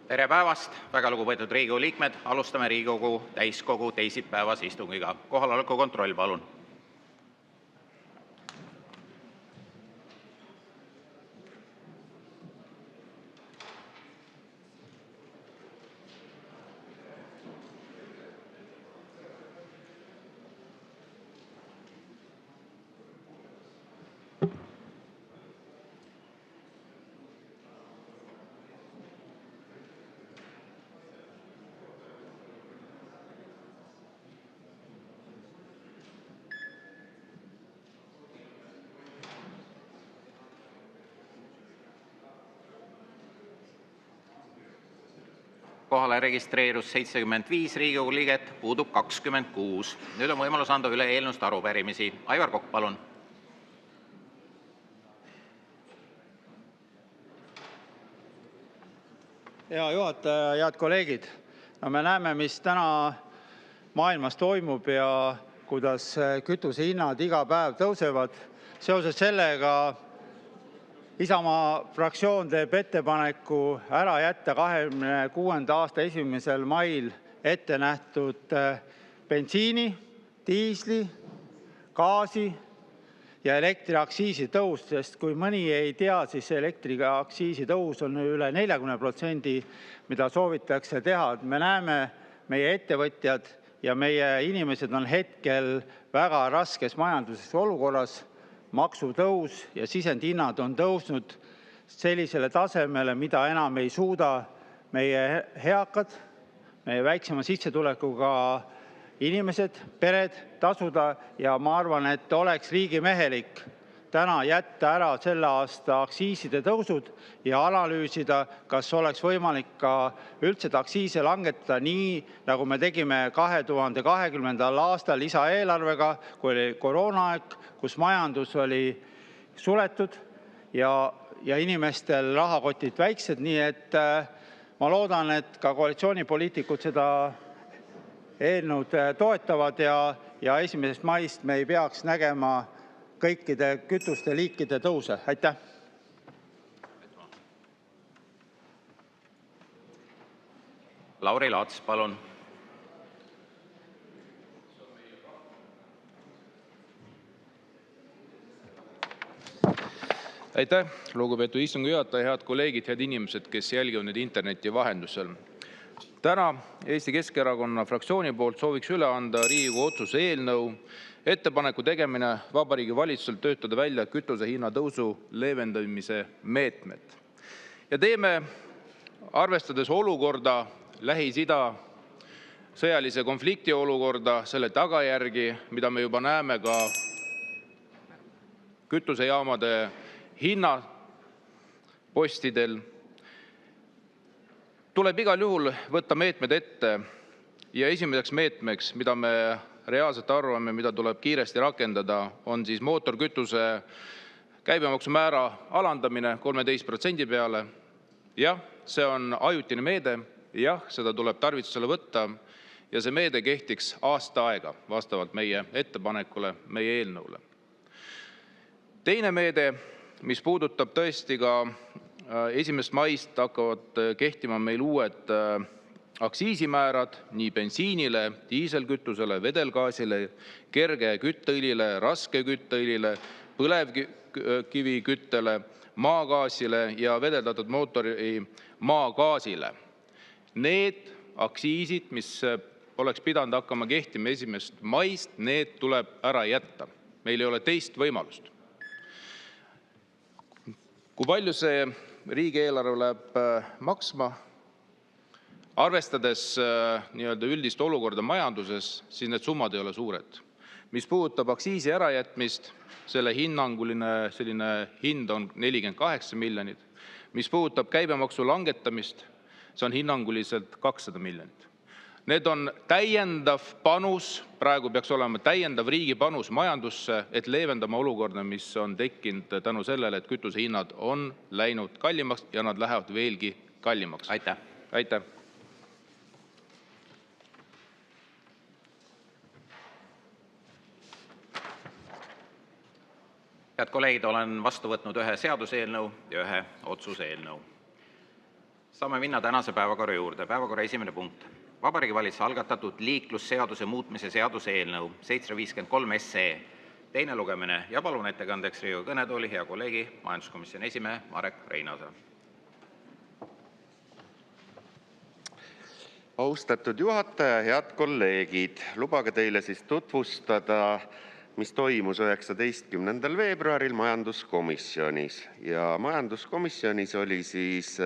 Tere päevast, väga lugupeetud Riigikogu liikmed! Alustame Riigikogu täiskogu teisipäevast istungit. Kohaloleku kontroll, palun! Kohale registreerus 75 Riigikogu liiget, puudub 26. Nüüd on võimalus anda üle eelnõusid ja arupärimisi. Aivar Kokk, palun! Hea juhataja, head kolleegid! Me näeme, mis täna maailmas toimub ja kuidas kütusehinnad iga päev tõusevad. Seoses sellega Isamaa fraktsioon teeb ettepaneku ära jätta 2026. aasta 1. mail ette nähtud bensiini, diisli, gaasi ja elektriaktsiisi tõus, sest kui mõni ei tea, siis elektriaktsiisi tõus on üle 40%, mida soovitakse teha. Me näeme, meie ettevõtjad ja meie inimesed on hetkel väga raskes majanduslikus olukorras. Maksutõus ja sisendhinnad on tõusnud sellisele tasemele, mida enam ei suuda meie eakad, meie väiksema sissetulekuga inimesed, pered tasuda. Ja ma arvan, et oleks riigimehelik täna jätta ära selle aasta aktsiiside tõusud ja analüüsida, kas oleks võimalik ka üldse aktsiise langetada nii, nagu me tegime 2020. aastal lisaeelarvega, kui oli koroonaaeg, kus majandus oli suletud ja inimestel rahakotid väiksed. Nii et ma loodan, et ka koalitsioonipoliitikud seda eelnõud toetavad ja 1. maist me ei peaks nägema kõikide kütuste liikide tõuse. Aitäh! Lauri Laats, palun! Aitäh, lugupeetud istungi juhataja, head kolleegid, head inimesed, kes jälgivad nüüd interneti vahendusel. Täna Eesti Keskerakonna fraktsiooni poolt sooviks üle anda Riigikogu otsuse eelnõu ettepaneku tegemine Vabariigi Valitsusel töötada välja kütusehinna tõusu leevendamise meetmed. Ja teeme, arvestades olukorda, Lähis-Ida sõjalise konflikti olukorda, selle tagajärgi, mida me juba näeme ka kütusejaamade hinnapostidel, tuleb igal juhul võtta meetmed ette. Ja esimeseks meetmeks, mida me reaalselt arvame, mida tuleb kiiresti rakendada, on siis mootorkütuse käibemaksumäära alandamine 13% peale. Jah, see on ajutine meede. Jah, seda tuleb tarvitusele võtta ja see meede kehtiks aasta aega vastavalt meie ettepanekule, meie eelnõule. Teine meede, mis puudutab tõesti ka 1. maist hakkavad kehtima meil uued aktsiisimäärad nii bensiinile, diiselkütusele, vedelgaasile, kerge kütteõlile, raske kütteõlile, põlevkiviküttele, maagaasile ja vedeldatud mootori maagaasile. Need aktsiisid, mis oleks pidanud hakkama kehtima 1. maist, need tuleb ära jätta. Meil ei ole teist võimalust. Kui palju see riigieelarve läheb maksma? Arvestades üldist olukorda majanduses, siis need summad ei ole suured. Mis puudutab aktsiisi ärajätmist, selle hinnanguline hind on 48 miljonit. Mis puudutab käibemaksu langetamist, see on hinnanguliselt 200 miljonit. Need on täiendav panus, praegu peaks olema täiendav riigi panus majandusse, et leevendama olukorda, mis on tekkinud tänu sellele, et kütusehinnad on läinud kallimaks ja nad lähevad veelgi kallimaks. Aitäh! Aitäh! Head kolleegid, olen vastu võtnud ühe seaduseelnõu ja ühe otsuse eelnõu. Saame minna tänase päevakorra juurde. Päevakorra esimene punkt. Vabariigi Valitsuse algatatud liiklusseaduse muutmise seaduse eelnõu 753 teine lugemine ja palun ettekandeks Riigikogu kõnetooli hea kolleegi, majanduskomisjoni esimehe Marek Reinaasa. Austatud juhataja, head kolleegid, lubage teile siis tutvustada, mis toimus 19. veebruaril majanduskomisjonis. Ja majanduskomisjonis oli siis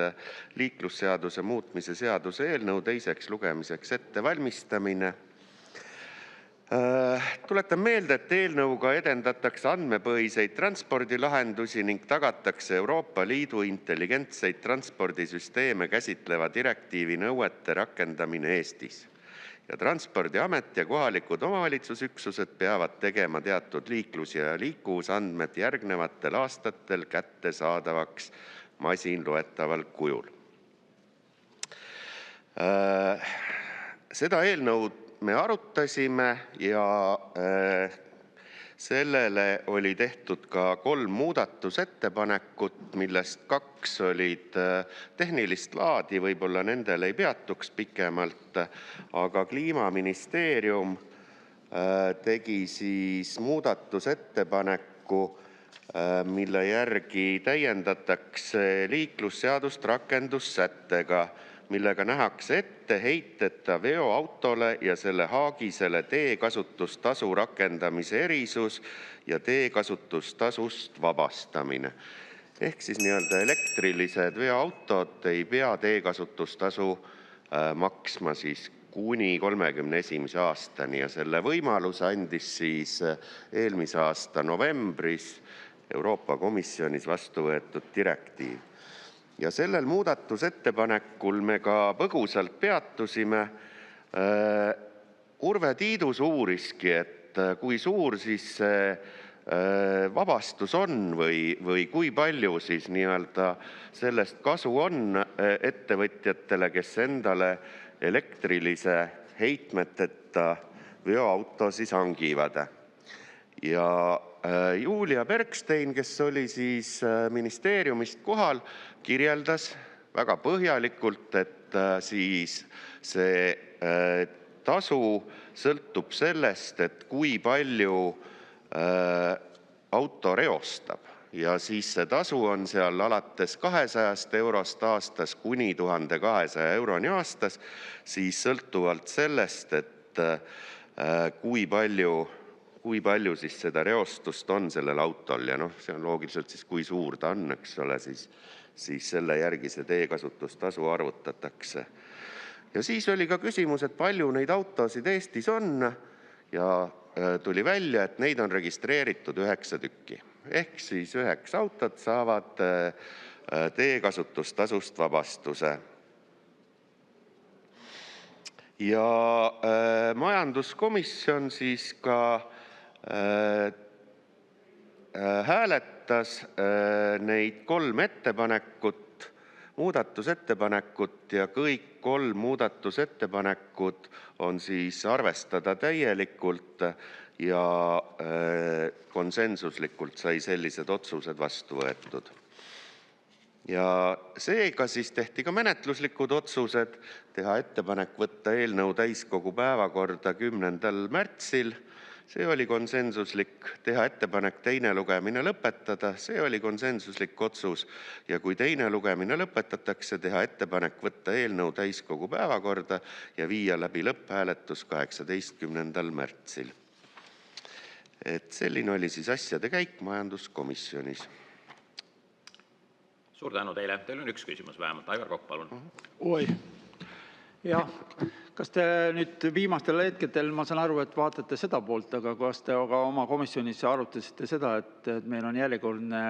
liiklusseaduse muutmise seaduse eelnõu teiseks lugemiseks ettevalmistamine. Tuletan meelde, et eelnõuga edendatakse andmepõhiseid transpordilahendusi ning tagatakse Euroopa Liidu intelligentseid transpordisüsteeme käsitleva direktiivi nõuete rakendamine Eestis. Ja Transpordiamet ja kohalikud omavalitsusüksused peavad tegema teatud liiklus- ja liikuvusandmed järgnevatel aastatel kättesaadavaks masinloetaval kujul. Seda eelnõu me arutasime ja sellele oli tehtud ka 3 muudatusettepanekut, millest 2 olid tehnilist laadi, võib-olla nendel ei peatuks pikemalt, aga Kliimaministeerium tegi siis muudatusettepaneku, mille järgi täiendatakse liiklusseadust rakendussättega, millega nähakse ette heiteta veoautole ja selle haagisele teekasutustasu rakendamise erisus ja teekasutustasust vabastamine. Ehk siis elektrilised veoautod ei pea teekasutustasu maksma siis kuni 31. aastani ja selle võimaluse andis siis eelmise aasta novembris Euroopa Komisjonis vastu võetud direktiiv. Ja sellel muudatusettepanekul me ka põgusalt peatusime. Urve Tiidus uuriski, et kui suur siis see vabastus on või kui palju siis sellest kasu on ettevõtjatele, kes endale elektrilise heitmeteta veoauto siis hangivad. Ja Julia Bergstein, kes oli siis ministeeriumist kohal, kirjeldas väga põhjalikult, et siis see tasu sõltub sellest, et kui palju auto reostab. Ja siis see tasu on seal alates 200 eurost aastas kuni 1200 euroni aastas, siis sõltuvalt sellest, et kui palju siis seda reostust on sellel autol ja see on loogiliselt siis kui suur ta on, eks ole, siis selle järgi see teekasutustasu arvutatakse. Ja siis oli ka küsimus, et palju neid autosid Eestis on ja tuli välja, et neid on registreeritud 9 tükki. Ehk siis 9 autot saavad teekasutustasust vabastuse. Ja majanduskomisjon siis ka hääletas neid 3 muudatusettepanekut ja kõik 3 muudatusettepanekut on siis arvestada täielikult ja konsensuslikult sai sellised otsused vastu võetud. Ja seega siis tehti ka menetluslikud otsused, teha ettepanek võtta eelnõu täiskogu päevakorda 10. märtsil, see oli konsensuslik, teha ettepanek teine lugemine lõpetada, see oli konsensuslik otsus ja kui teine lugemine lõpetatakse, teha ettepanek võtta eelnõu täiskogu päevakorda ja viia läbi lõpphääletus 18. märtsil. Et selline oli siis asjade käik majanduskomisjonis. Suur tänu teile. Teil on üks küsimus vähemalt. Aivar Kokk, palun. Oi. Jah, kas te nüüd viimastel hetkedel, ma saan aru, et vaatate seda poolt, aga kas te ka oma komisjonis arutasite seda, et meil on järjekordne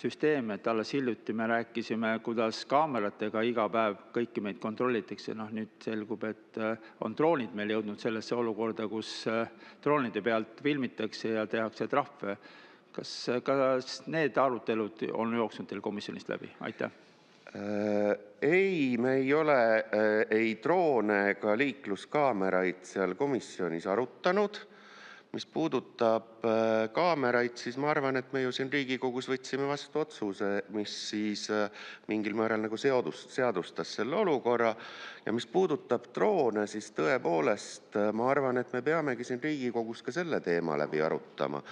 süsteem, et alles hiljuti me rääkisime, kuidas kaameratega iga päev kõiki meid kontrollitakse. Nüüd selgub, et on droonid meil jõudnud sellesse olukorda, kus droonide pealt filmitakse ja tehakse trahve. Kas need arutelud on jooksnud teil komisjonist läbi? Aitäh. Ei, me ei ole ei droone ega liikluskaameraid seal komisjonis arutanud. Mis puudutab kaameraid, siis ma arvan, et me ju siin Riigikogus võtsime vastu otsuse, mis siis mingil määral nagu seadustas selle olukorra. Ja mis puudutab droone, siis tõepoolest ma arvan, et me peamegi siin Riigikogus ka selle teema läbi arutama,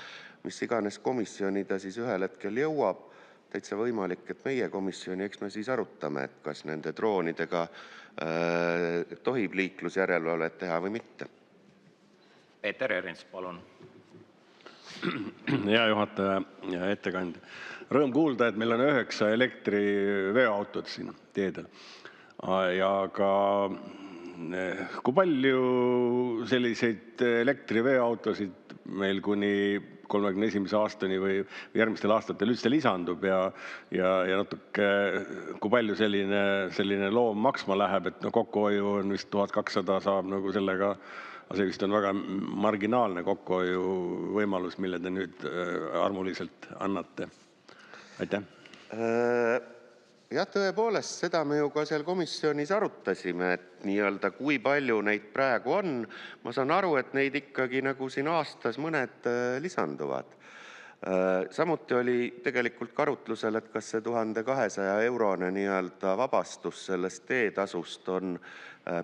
mis iganes komisjoni ta siis ühel hetkel jõuab. Täitsa võimalik, et meie komisjoni, eks me siis arutame, et kas nende droonidega tohib liiklusjärelevalvet teha või mitte. Peeter Ernits, palun. Hea juhataja ja ettekandja. Rõõm kuulda, et meil on 9 elektriveoautot siin teedel. Ja ka kui palju selliseid elektriveoautosid meil kuni 31. aastani või järgmistel aastatel üldse lisandub ja natuke, kui palju selline loom maksma läheb, et kokkuhoiu on vist 1200 saab nagu sellega. See vist on väga marginaalne kokkuhoiu võimalus, mille te nüüd armuliselt annate. Aitäh. Jah, tõepoolest, seda me ju ka seal komisjonis arutasime, et nii-öelda kui palju neid praegu on. Ma saan aru, et neid ikkagi nagu siin aastas mõned lisanduvad. Samuti oli tegelikult karutlusel, et kas see 1200 eurone nii-öelda vabastus sellest teetasust on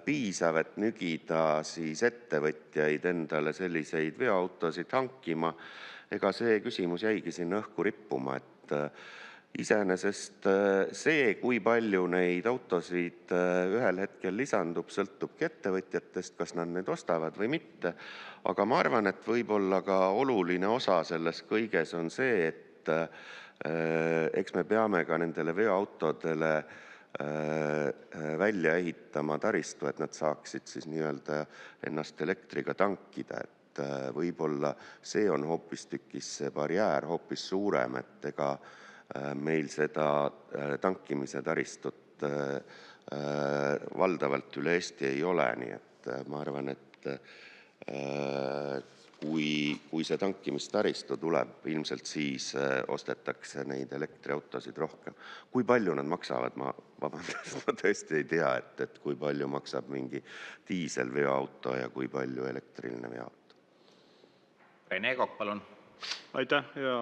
piisav, et nügida siis ettevõtjaid endale selliseid veoautosid hankima. Ega see küsimus jäigi sinna õhku rippuma, et iseenesest see, kui palju neid autosid ühel hetkel lisandub, sõltubki ettevõtjatest, kas nad need ostavad või mitte. Aga ma arvan, et võib-olla ka oluline osa selles kõiges on see, et eks me peame ka nendele veoautodele välja ehitama taristu, et nad saaksid siis nii-öelda ennast elektriga tankida. Et võib-olla see on hoopistükkis see barjäär hoopis suurem, et ega meil seda tankimise taristut valdavalt üle Eesti ei ole, nii et ma arvan, et kui see tankimistaristu tuleb, ilmselt siis ostetakse neid elektriautosid rohkem. Kui palju nad maksavad, ma tõesti ei tea, et kui palju maksab mingi diiselveoauto ja kui palju elektriline veoauto. Rene Kokk, palun. Aitäh, hea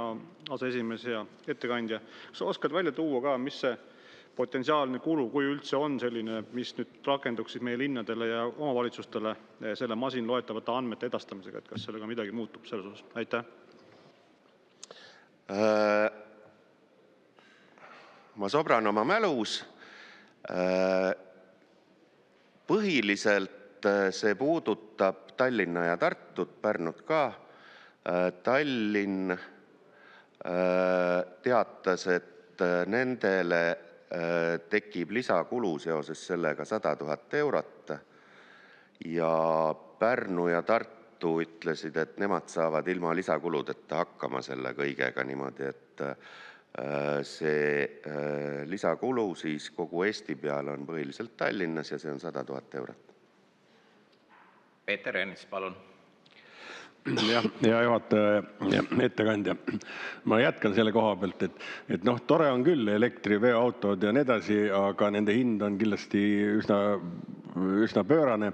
aseesimees ja ettekandja. Kas oskad välja tuua ka, mis see potentsiaalne kulu, kui üldse on selline, mis nüüd rakenduks meie linnadele ja omavalitsustele selle masinloetavate andmete edastamisega, et kas sellega midagi muutub selles osas? Aitäh. Ma sobran oma mälus. Põhiliselt see puudutab Tallinna ja Tartut, Pärnut ka. Tallinn teatas, et nendele tekib lisakulu seoses sellega 100 000 eurot ja Pärnu ja Tartu ütlesid, et nemad saavad ilma lisakuludeta hakkama selle kõigega niimoodi, et see lisakulu siis kogu Eesti peale on põhiliselt Tallinnas ja see on 100 000 eurot. Peeter Ernits, palun. Jah, hea juhataja ja ettekandja. Ma jätkan selle koha pealt, et tore on küll elektriveoautod ja nii edasi, aga nende hind on kindlasti üsna pöörane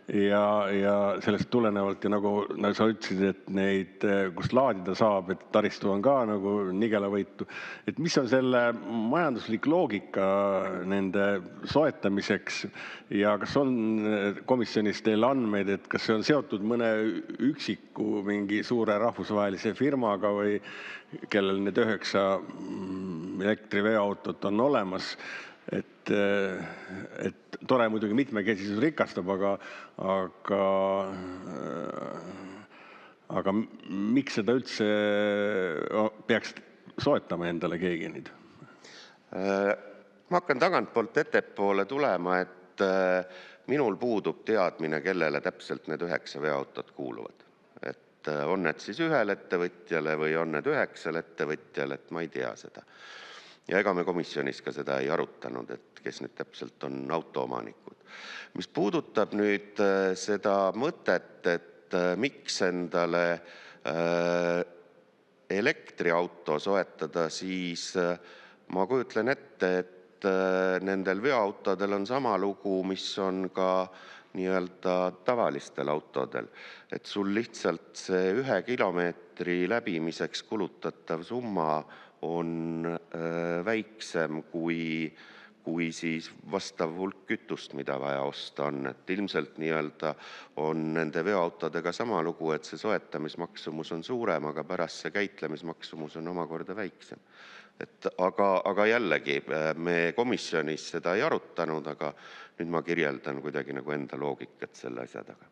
ja sellest tulenevalt ja nagu sa ütlesid, et neid, kust laadida saab, et taristu on ka nagu nigelavõitu. Et mis on selle majanduslik loogika nende soetamiseks ja kas on komisjonis teil andmeid, et kas see on seotud mõne üksiku mingi suure rahvusvahelise firmaga või kellel need 9 elektriveoautot on olemas? Et tore muidugi mitmekesisus rikastab, aga miks seda üldse peaks soetama endale keegi nüüd? Ma hakkan tagantpoolt ettepoole tulema, et minul puudub teadmine, kellele täpselt need 9 veoautot kuuluvad. Et on need siis ühele ettevõtjale või on need 9 ettevõtjale, et ma ei tea seda. Ja ega me komisjonis ka seda ei arutanud, et kes nüüd täpselt on autoomanikud. Mis puudutab nüüd seda mõtet, et miks endale elektriauto soetada, siis ma kujutlen ette, et nendel veoautodel on sama lugu, mis on ka nii-öelda tavalistel autodel. Et sul lihtsalt see 1 kilomeetri läbimiseks kulutatav summa on väiksem kui siis vastav hulk kütust, mida vaja osta on. Et ilmselt nii-öelda on nende veoautodega sama lugu, et see soetamismaksumus on suurem, aga pärast see käitlemismaksumus on omakorda väiksem. Aga jällegi, me komisjonis seda ei arutanud, aga nüüd ma kirjeldan kuidagi nagu enda loogikat selle asja taga.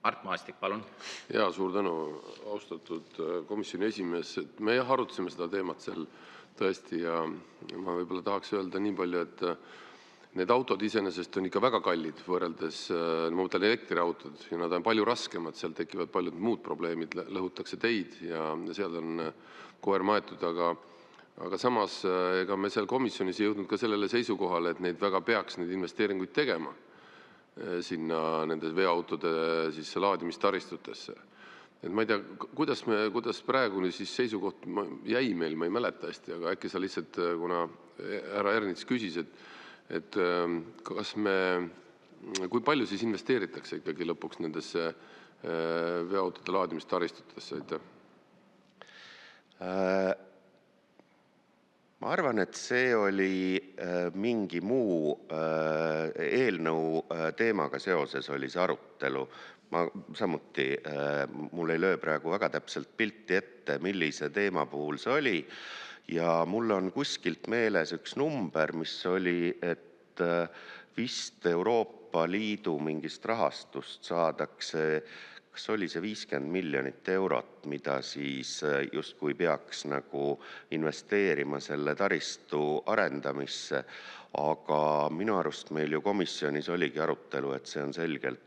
Mart Maastik, palun. Ja suur tänu, austatud komisjoni esimees. Me arutasime seda teemat seal tõesti ja ma võib-olla tahaks öelda nii palju, et need autod iseenesest on ikka väga kallid võrreldes, ma mõtlen elektriautod, ja nad on palju raskemad, seal tekivad paljud muud probleemid, lõhutakse teid ja seal on koer maetud, aga samas ega me seal komisjonis ei jõudnud ka sellele seisukohale, et neid väga peaks neid investeeringuid tegema sinna nende veoautode laadimistaristutesse. Et ma ei tea, kuidas praegu siis seisukoht jäi meil, ma ei mäleta hästi, aga äkki sa lihtsalt, kuna härra Ernits küsis, et kas kui palju siis investeeritakse ikkagi lõpuks nendesse veoautode laadimistaristutesse? Ma arvan, et see oli mingi muu eelnõu teemaga seoses oli see arutelu. Ma samuti, mul ei löö praegu väga täpselt pilti ette, millise teema puhul see oli. Ja mul on kuskilt meeles üks number, mis oli, et vist Euroopa Liidu mingist rahastust saadakse, kas oli see 50 miljonit eurot, mida siis justkui peaks nagu investeerima selle taristu arendamisse. Aga minu arust meil ju komisjonis oligi arutelu, et see on selgelt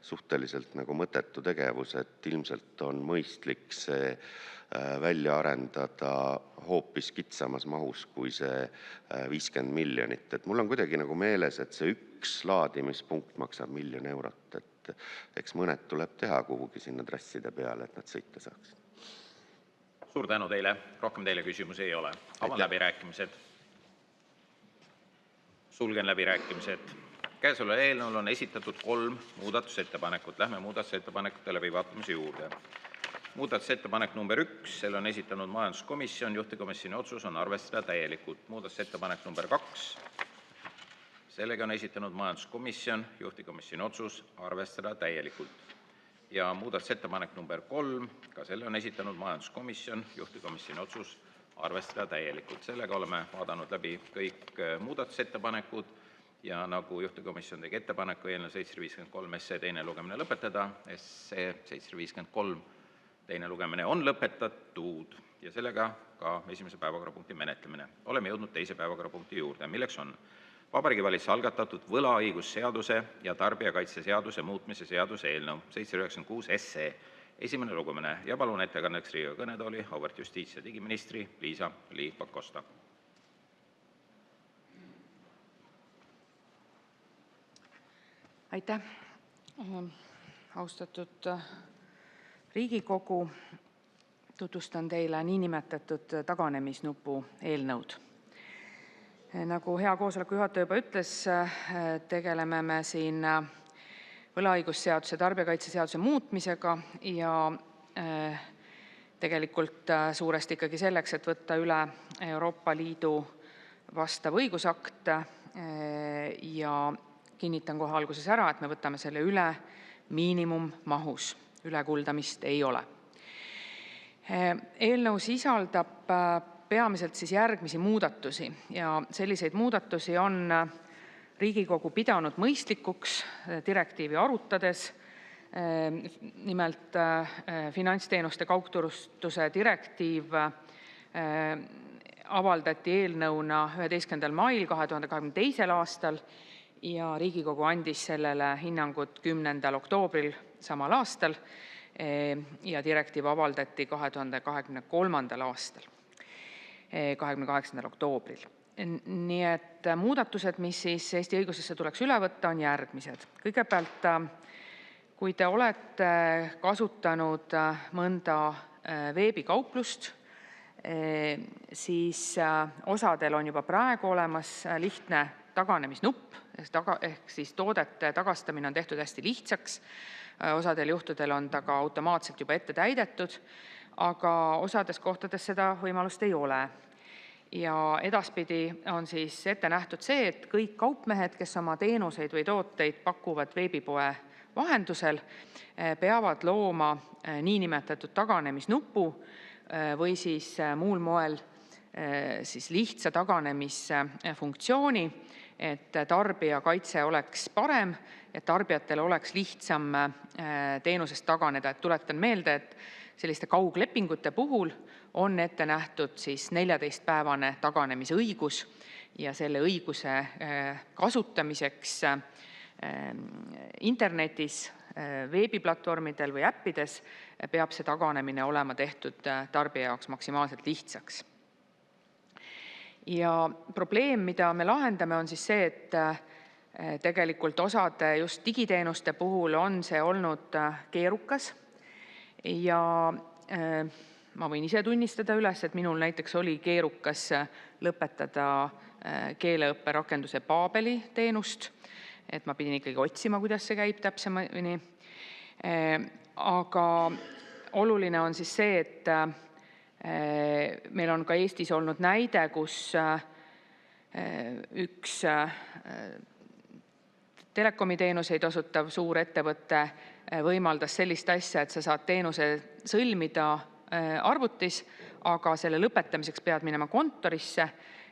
suhteliselt nagu mõttetu tegevus, et ilmselt on mõistlik see välja arendada hoopis kitsamas mahus kui see 50 miljonit. Et mul on kuidagi nagu meeles, et see üks laadimispunkt maksab 1 000 000 eurot, et eks mõned tuleb teha kuhugi sinna trasside peale, et nad sõita saaks. Suur tänu teile. Rohkem teile küsimusi ei ole. Avan läbirääkimised. Sulgen läbirääkimised. Käesoleva eelnõul on esitatud 3 muudatusettepanekut. Lähme muudatusettepanekute läbivaatamise juurde. Muudatusettepanek number 1, selle on esitanud majanduskomisjon, juhtivkomisjoni otsus on arvestada täielikult. Muudatusettepanek number 2, sellega on esitanud majanduskomisjon, juhtivkomisjoni otsus arvestada täielikult. Ja muudatusettepanek number 3, ka selle on esitanud majanduskomisjon, juhtivkomisjoni otsus arvestada täielikult. Sellega oleme vaadanud läbi kõik muudatusettepanekud. Ja nagu juhtivkomisjon tegi ettepaneku eelnõu 753 SE teine lugemine lõpetada, SE 753 teine lugemine on lõpetatud ja sellega ka esimese päevakorrapunkti menetlemine. Oleme jõudnud teise päevakorrapunkti juurde, milleks on Vabariigi Valitsuse algatatud võlaõigusseaduse ja tarbijakaitseseaduse muutmise seaduse eelnõu 796 SE esimene lugemine ja palun ettekandeks Riigikogu kõnetooli auväärt justiits- ja digiministri Liisa-Ly Pakosta. Aitäh, austatud Riigikogu. Tutvustan teile niinimetatud taganemisnupu eelnõud. Nagu hea koosoleku juhataja juba ütles, tegeleme me siin võlaõigusseaduse, tarbijakaitseseaduse muutmisega ja tegelikult suuresti ikkagi selleks, et võtta üle Euroopa Liidu vastav õigusakt ja kinnitan kohe alguses ära, et me võtame selle üle miinimummahus, ülekuldamist ei ole. Eelnõu sisaldab peamiselt siis järgmisi muudatusi ja selliseid muudatusi on Riigikogu pidanud mõistlikuks direktiivi arutades. Nimelt finantsteenuste kaugturustuse direktiiv avaldati eelnõuna 11. mail 2022. aastal ja Riigikogu andis sellele hinnangut 10. oktoobril samal aastal ja direktiiv avaldati 2023. aastal, 28. oktoobril. Nii et muudatused, mis siis Eesti õigusesse tuleks üle võtta, on järgmised. Kõigepealt, kui te olete kasutanud mõnda veebikauplust siis osadel on juba praegu olemas lihtne taganemisnupp, ehk siis toodete tagastamine on tehtud hästi lihtsaks. Osadel juhtudel on ta ka automaatselt juba ette täidetud, aga osades kohtades seda võimalust ei ole. Ja edaspidi on siis ette nähtud see, et kõik kaupmehed, kes oma teenuseid või tooteid pakuvad veebipoe vahendusel, peavad looma niinimetatud taganemisnupu või siis muul moel siis lihtsa taganemisfunktsiooni, et tarbijakaitse oleks parem, et tarbijatel oleks lihtsam teenusest taganeda. Et tuletan meelde, et selliste kauglepingute puhul on ette nähtud siis 14-päevane taganemisõigus ja selle õiguse kasutamiseks internetis, veebiplatvormidel või äppides peab see taganemine olema tehtud tarbija jaoks maksimaalselt lihtsaks. Ja probleem, mida me lahendame, on siis see, et tegelikult osade just digiteenuste puhul on see olnud keerukas ja ma võin ise tunnistada üles, et minul näiteks oli keerukas lõpetada keeleõppe rakenduse Babeli teenust, et ma pidin ikkagi otsima, kuidas see käib täpsemini. Aga oluline on siis see, et meil on ka Eestis olnud näide, kus üks telekomiteenuseid osutav suur ettevõte võimaldas sellist asja, et sa saad teenuse sõlmida arvutis, aga selle lõpetamiseks pead minema kontorisse,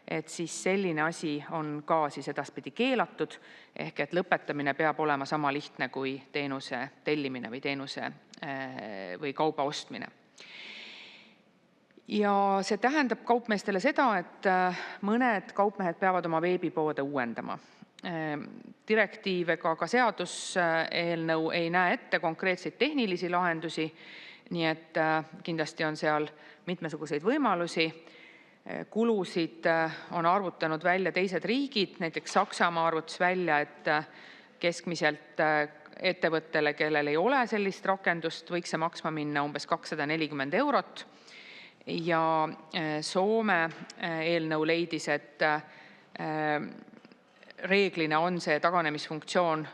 et siis selline asi on ka siis edaspidi keelatud, ehk et lõpetamine peab olema sama lihtne kui teenuse tellimine või teenuse või kauba ostmine. Ja see tähendab kaupmeestele seda, et mõned kaupmehed peavad oma veebipoode uuendama. Direktiiv ega ka seaduseelnõu ei näe ette konkreetseid tehnilisi lahendusi, nii et kindlasti on seal mitmesuguseid võimalusi. Kulusid on arvutanud välja teised riigid, näiteks Saksamaa arvutas välja, et keskmiselt ettevõttele, kellel ei ole sellist rakendust, võiks see maksma minna umbes 240 €. Ja Soome eelnõu leidis, et reeglina on see taganemisfunktsioon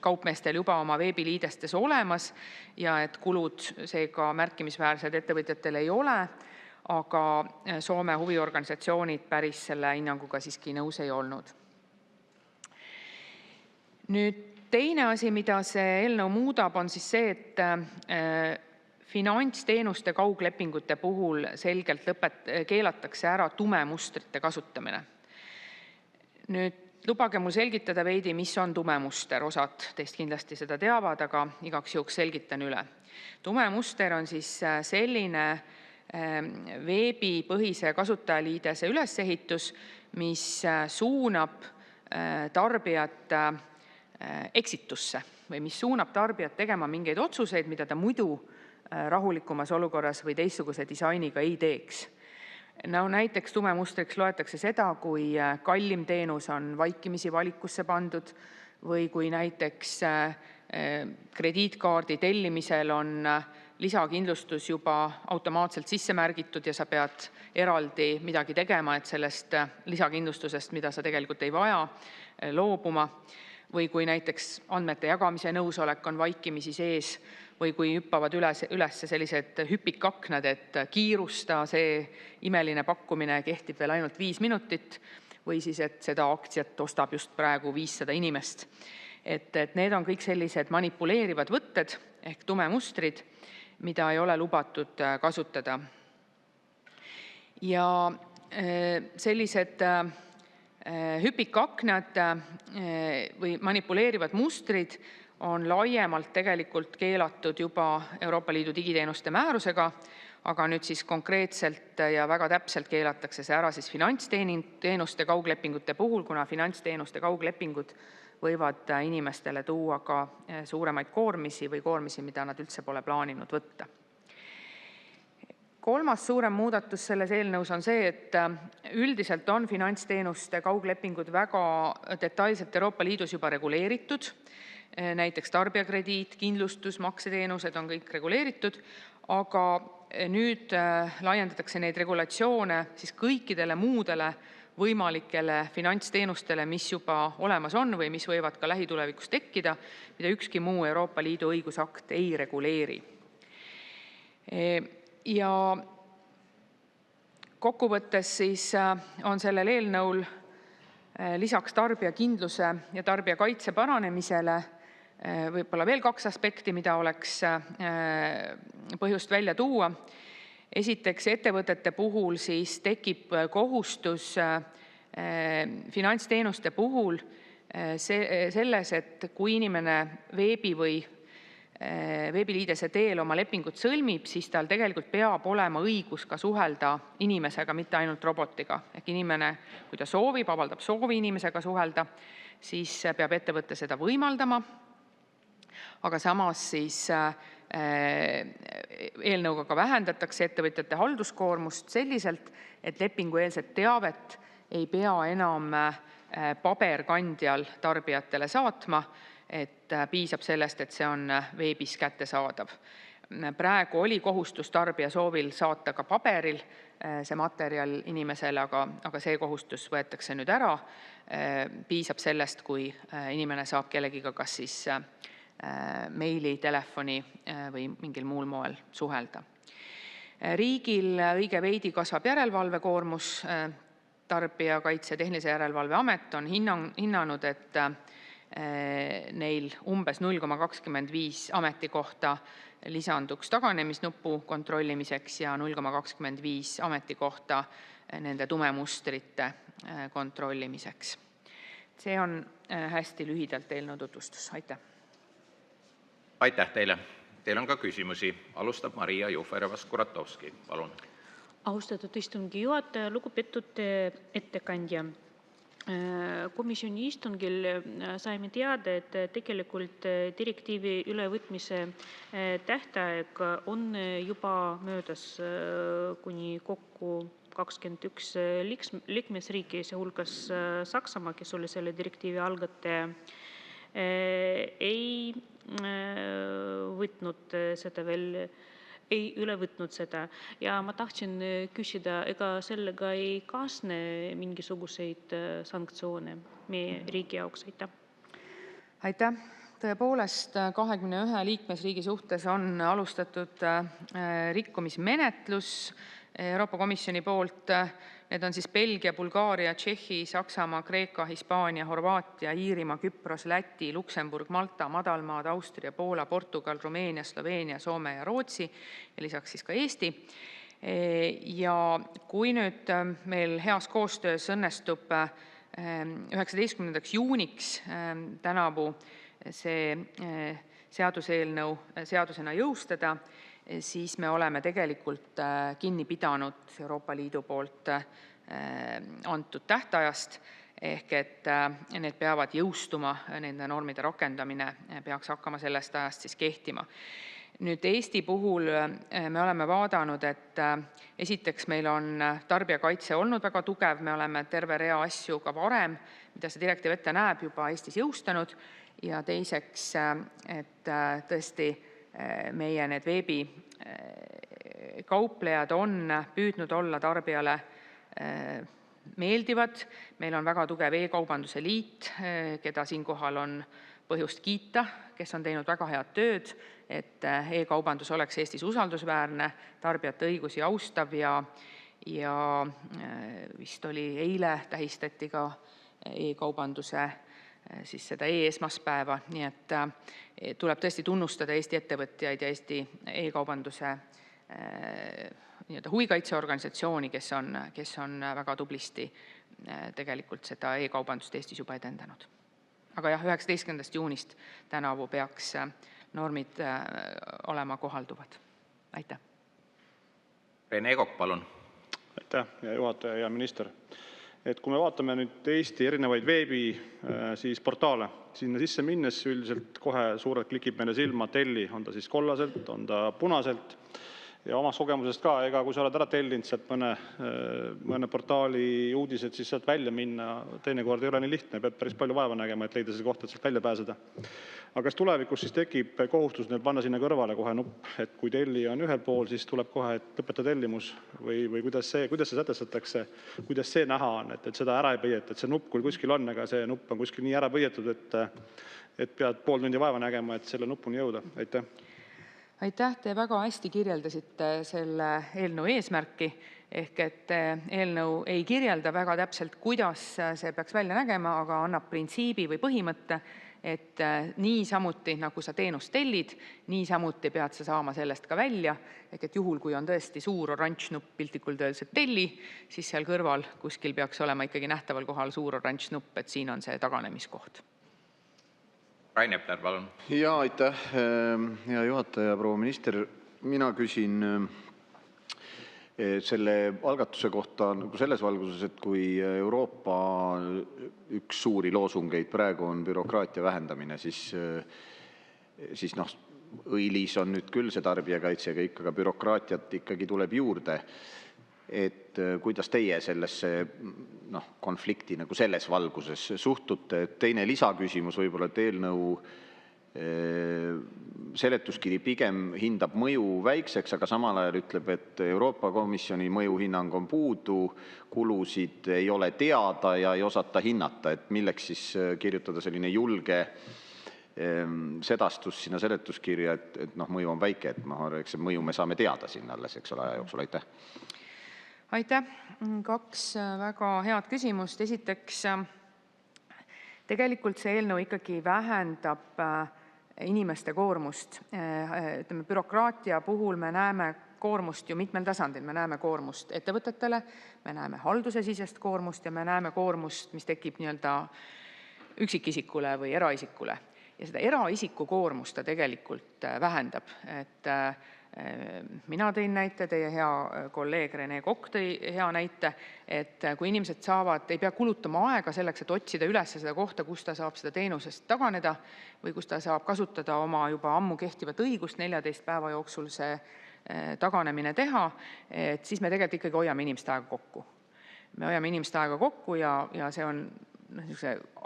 kaupmeestel juba oma veebiliidestes olemas ja et kulud seega märkimisväärsed ettevõtjatel ei ole, aga Soome huviorganisatsioonid päris selle hinnanguga siiski nõus ei olnud. Nüüd teine asi, mida see eelnõu muudab, on siis see, et finantsteenuste kauglepingute puhul selgelt keelatakse ära tumemustrite kasutamine. Nüüd lubage mul selgitada veidi, mis on tumemuster. Osad teist kindlasti seda teavad, aga igaks juhuks selgitan üle. Tumemuster on siis selline veebipõhise kasutajaliidese ülesehitus, mis suunab tarbijat eksitusse või mis suunab tarbijat tegema mingeid otsuseid, mida ta muidu rahulikumas olukorras või teistsuguse disainiga ei teeks. No näiteks tumemustriks loetakse seda, kui kallim teenus on vaikimisi valikusse pandud või kui näiteks krediitkaardi tellimisel on lisakindlustus juba automaatselt sisse märgitud ja sa pead eraldi midagi tegema, et sellest lisakindlustusest, mida sa tegelikult ei vaja, loobuma. Või kui näiteks andmete jagamise nõusolek on vaikimisi sees või kui hüppavad üles sellised hüpikaknad, et kiirusta, see imeline pakkumine kehtib veel ainult 5 minutit või siis, et seda aktsiat ostab just praegu 500 inimest. Et need on kõik sellised manipuleerivad võtted ehk tumemustrid, mida ei ole lubatud kasutada. Ja sellised hüpikaknad või manipuleerivad mustrid on laiemalt tegelikult keelatud juba Euroopa Liidu digiteenuste määrusega, aga nüüd siis konkreetselt ja väga täpselt keelatakse see ära siis finantsteenuste kauglepingute puhul, kuna finantsteenuste kauglepingud võivad inimestele tuua ka suuremaid koormisi või koormisi, mida nad üldse pole plaaninud võtta. Kolmas suurem muudatus selles eelnõus on see, et üldiselt on finantsteenuste kauglepingud väga detailselt Euroopa Liidus juba reguleeritud. Näiteks tarbijakrediit, kindlustus, makseteenused on kõik reguleeritud, aga nüüd laiendatakse neid regulatsioone siis kõikidele muudele võimalikele finantsteenustele, mis juba olemas on või mis võivad ka lähitulevikus tekkida, mida ükski muu Euroopa Liidu õigusakt ei reguleeri. Ja kokkuvõttes siis on sellel eelnõul lisaks tarbijakindluse ja tarbijakaitse paranemisele võib-olla veel 2 aspekti, mida oleks põhjust välja tuua. Esiteks, ettevõtete puhul siis tekib kohustus finantsteenuste puhul selles, et kui inimene veebi või veebiliidese teel oma lepingut sõlmib, siis tal tegelikult peab olema õigus ka suhelda inimesega, mitte ainult robotiga. Ehk inimene, kui ta soovib, avaldab soovi inimesega suhelda, siis peab ettevõte seda võimaldama. Aga samas siis eelnõuga ka vähendatakse ettevõtjate halduskoormust selliselt, et lepingueelset teavet ei pea enam paberkandjal tarbijatele saatma, et piisab sellest, et see on veebis kättesaadav. Praegu oli kohustus tarbija soovil saata ka paberil see materjal inimesele, aga see kohustus võetakse nüüd ära. Piisab sellest, kui inimene saab kellegiga kas siis meili, telefoni või mingil muul moel suhelda. Riigil õige veidi kasvab järelevalvekoormus. Tarbijakaitse ja Tehnilise Järelevalve Amet on hinnanud, et neil umbes 0,25 ametikohta lisanduks taganemisnupu kontrollimiseks ja 0,25 ametikohta nende tumemustrite kontrollimiseks. See on hästi lühidalt eelnõu tutvustus. Aitäh! Aitäh teile! Teil on ka küsimusi. Alustab Maria Jufereva-Skuratovski. Palun! Austatud istungi juhataja, lugupeetud ettekandja. Komisjoni istungil saime teada, et tegelikult direktiivi ülevõtmise tähtaeg on juba möödas kuni kokku 21 liikmesriiki, seehulgas Saksamaa, kes oli selle direktiivi algataja, ei üle võtnud seda. Ja ma tahtsin küsida, ega sellega ei kaasne mingisuguseid sanktsioone meie riigi jaoks? Aitäh! Tõepoolest, 21 liikmesriigi suhtes on alustatud rikkumismenetlus Euroopa Komisjoni poolt. Need on siis Belgia, Bulgaaria, Tšehhi, Saksamaa, Kreeka, Hispaania, Horvaatia, Iirimaa, Küpros, Läti, Luksemburg, Malta, Madalmaad, Austria, Poola, Portugal, Rumeenia, Sloveenia, Soome ja Rootsi ja lisaks siis ka Eesti. Ja kui nüüd meil heas koostöös õnnestub 19. juuniks tänavu see seaduseelnõu seadusena jõustada, siis me oleme tegelikult kinni pidanud Euroopa Liidu poolt antud tähtajast, ehk et need peavad jõustuma, nende normide rakendamine peaks hakkama sellest ajast siis kehtima. Nüüd Eesti puhul me oleme vaadanud, et esiteks meil on tarbijakaitse olnud väga tugev, me oleme terve rea asju ka varem, mida see direktiiv ette näeb, juba Eestis jõustanud, ja teiseks, et tõesti meie need veebikauplejad on püüdnud olla tarbijale meeldivad. Meil on väga tugev e-kaubanduse liit, keda siinkohal on põhjust kiita, kes on teinud väga head tööd, et e-kaubandus oleks Eestis usaldusväärne, tarbijate õigusi austav ja vist oli eile tähistati ka e-kaubanduse siis seda e-esmaspäeva, nii et tuleb tõesti tunnustada Eesti ettevõtjaid ja Eesti e-kaubanduse huvikaitseorganisatsiooni, kes on väga tublisti tegelikult seda e-kaubandust Eestis juba edendanud. Aga jah, 19. juunist tänavu peaks normid olema kohalduvad. Aitäh! Rene Kokk, palun! Aitäh, hea juhataja ja minister! Et kui me vaatame nüüd Eesti erinevaid veebi portaale, sinna sisse minnes üldiselt kohe suurelt klikib meile silma telli, on ta siis kollaselt, on ta punaselt. Ja omast kogemusest ka, kui sa oled ära tellinud sealt mõne portaali uudised, siis sealt välja minna teinekord ei ole nii lihtne, pead päris palju vaeva nägema, et leida see koht, et sealt välja pääseda. Aga kas tulevikus siis tekib kohustus panna sinna kõrvale kohe nupp, et kui tellija on ühel pool, siis tuleb kohe, et lõpeta tellimus või kuidas see sätestatakse, kuidas see näha on, et seda ära ei põieta, et see nupp küll kuskil on, aga see nupp on kuskil nii ära põietud, et pead pool tundi vaeva nägema, et selle nupuni jõuda. Aitäh, te väga hästi kirjeldasite selle eelnõu eesmärki, ehk et eelnõu ei kirjelda väga täpselt, kuidas see peaks välja nägema, aga annab printsiibi või põhimõtte, et nii samuti, nagu sa teenust tellid, nii samuti pead sa saama sellest ka välja, ehk et juhul, kui on tõesti suur oranž nupp piltlikult öeldes, et telli, siis seal kõrval kuskil peaks olema ikkagi nähtaval kohal suur oranž nupp, et siin on see taganemiskoht. Rain Epler, palun. Ja aitäh, hea juhataja, proua minister. Mina küsin selle algatuse kohta selles valguses, et kui Euroopa üks suuri loosungeid praegu on bürokraatia vähendamine, siis õilis on nüüd küll see tarbijakaitse ja kõik, aga bürokraatiat ikkagi tuleb juurde. Et kuidas teie sellesse konflikti selles valguses suhtute? Teine lisaküsimus võib-olla, et eelnõu seletuskiri pigem hindab mõju väikseks, aga samal ajal ütleb, et Euroopa Komisjoni mõjuhinnang on puudu, kulusid ei ole teada ja ei osata hinnata, et milleks siis kirjutada selline julge sedastus sinna seletuskirja, et mõju on väike, et eks see mõju me saame teada sinna alles, eks ole, aja jooksul. Aitäh! Aitäh! Kaks väga head küsimust. Esiteks, tegelikult see eelnõu ikkagi vähendab inimeste koormust. Bürokraatia puhul me näeme koormust ju mitmel tasandil. Me näeme koormust ettevõtetele, me näeme haldusesisest koormust ja me näeme koormust, mis tekib üksikisikule või eraisikule. Ja seda eraisiku koormust ta tegelikult vähendab. Mina tõin näite, teie hea kolleeg Rene Kokk tõi hea näite, et kui inimesed ei pea kulutama aega selleks, et otsida üles seda kohta, kus ta saab seda teenusest taganeda või kus ta saab kasutada oma juba ammu kehtivat õigust 14 päeva jooksul see taganemine teha, et siis me tegelikult ikkagi hoiame inimeste aega kokku. Me hoiame inimeste aega kokku ja see on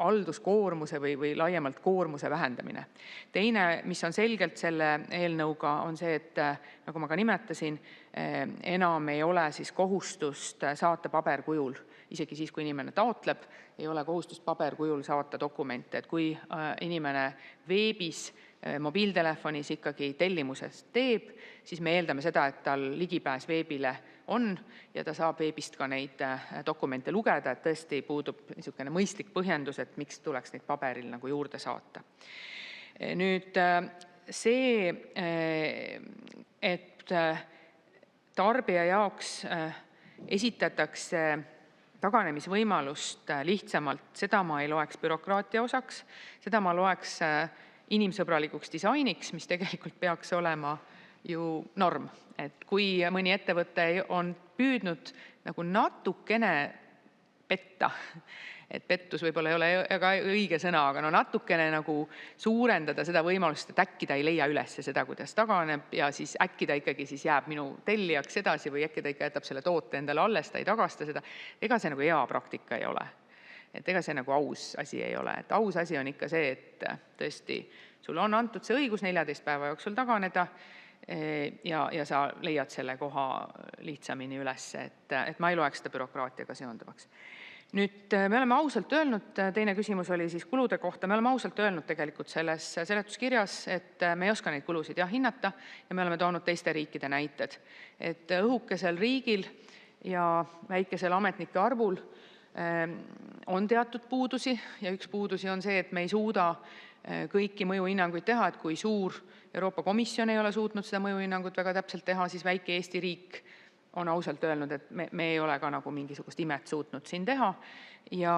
halduskoormuse või laiemalt koormuse vähendamine. Teine, mis on selgelt selle eelnõuga, on see, et nagu ma ka nimetasin, enam ei ole siis kohustust saata paberkujul. Isegi siis, kui inimene taotleb, ei ole kohustust paberkujul saata dokumente. Et kui inimene veebis, mobiiltelefonis ikkagi tellimusest teeb, siis me eeldame seda, et tal ligipääs veebile on ja ta saab veebist ka neid dokumente lugeda, et tõesti puudub niisugune mõistlik põhjendus, et miks tuleks neid paberil juurde saata. Nüüd see, et tarbija jaoks esitatakse taganemisvõimalust lihtsamalt, seda ma ei loeks bürokraatia osaks, seda ma loeks inimsõbralikuks disainiks, mis tegelikult peaks olema ju norm. Et kui mõni ettevõte on püüdnud natukene petta, et pettus võib-olla ei ole väga õige sõna, aga natukene suurendada seda võimalust, et äkki ta ei leia üles seda, kuidas taganeb ja siis äkki ta ikkagi siis jääb minu tellijaks edasi või äkki ta ikka jätab selle toote endale alles, ta ei tagasta seda. Ega see hea praktika ei ole. Et ega see aus asi ei ole. Et aus asi on ikka see, et tõesti sul on antud see õigus 14 päeva jooksul taganeda ja sa leiad selle koha lihtsamini üles, et ma ei loeks seda bürokraatiaga seonduvaks. Nüüd me oleme ausalt öelnud, teine küsimus oli siis kulude kohta, me oleme ausalt öelnud tegelikult selles seletuskirjas, et me ei oska neid kulusid hinnata ja me oleme toonud teiste riikide näited. Et õhukesel riigil ja väikesel ametnike arvul on teatud puudusi ja üks puudusi on see, et me ei suuda kõiki mõjuhinnanguid teha, et kui suur Euroopa Komisjon ei ole suutnud seda mõjuhinnangut väga täpselt teha, siis väike Eesti riik on ausalt öelnud, et me ei ole ka mingisugust imet suutnud siin teha ja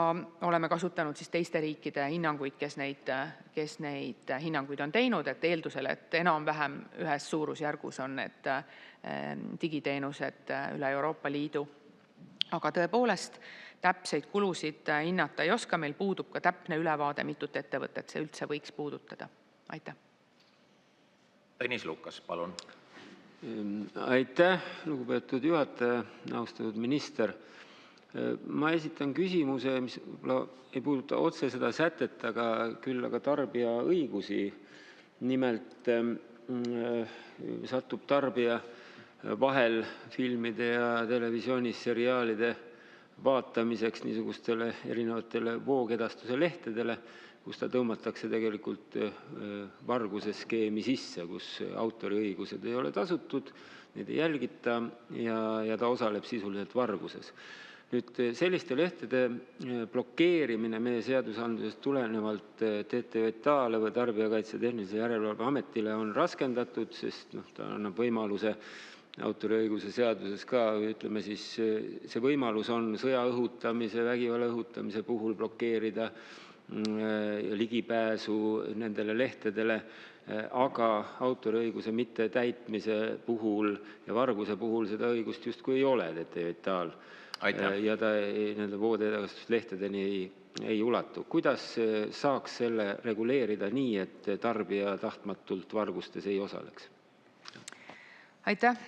oleme kasutanud siis teiste riikide hinnanguid, kes neid hinnanguid on teinud, et eeldusel, et enam-vähem ühes suurusjärgus on need digiteenused üle Euroopa Liidu. Aga tõepoolest, täpseid kulusid hinnata ei oska, meil puudub ka täpne ülevaade, mitut ettevõtet see üldse võiks puudutada. Aitäh! Tõnis Lukas, palun. Aitäh, lugupeetud juhataja, austatud minister. Ma esitan küsimuse, mis võib-olla ei puuduta otse seda sätet, aga küll aga tarbija õigusi. Nimelt satub tarbija vahel filmide ja televisioonis seriaalide vaatamiseks niisugustele erinevatele voogedastuse lehtedele, kus ta tõmmatakse tegelikult varguse skeemi sisse, kus autoriõigused ei ole tasutud, neid ei jälgita ja ta osaleb sisuliselt varguses. Nüüd selliste lehtede blokeerimine meie seadusandlusest tulenevalt TTJA-le või Tarbijakaitse ja Tehnilise Järelevalve Ametile on raskendatud, sest ta annab võimaluse autoriõiguse seaduses ka, ütleme siis, see võimalus on sõja õhutamise, vägivalla õhutamise puhul blokeerida ligipääsu nendele lehtedele, aga autoriõiguse mittetäitmise puhul ja varguse puhul seda õigust justkui ei ole TTJA-l. Ja ta nende voodedastuslehtedeni ei ulatu. Kuidas saaks selle reguleerida nii, et tarbija tahtmatult vargustes ei osaleks? Aitäh!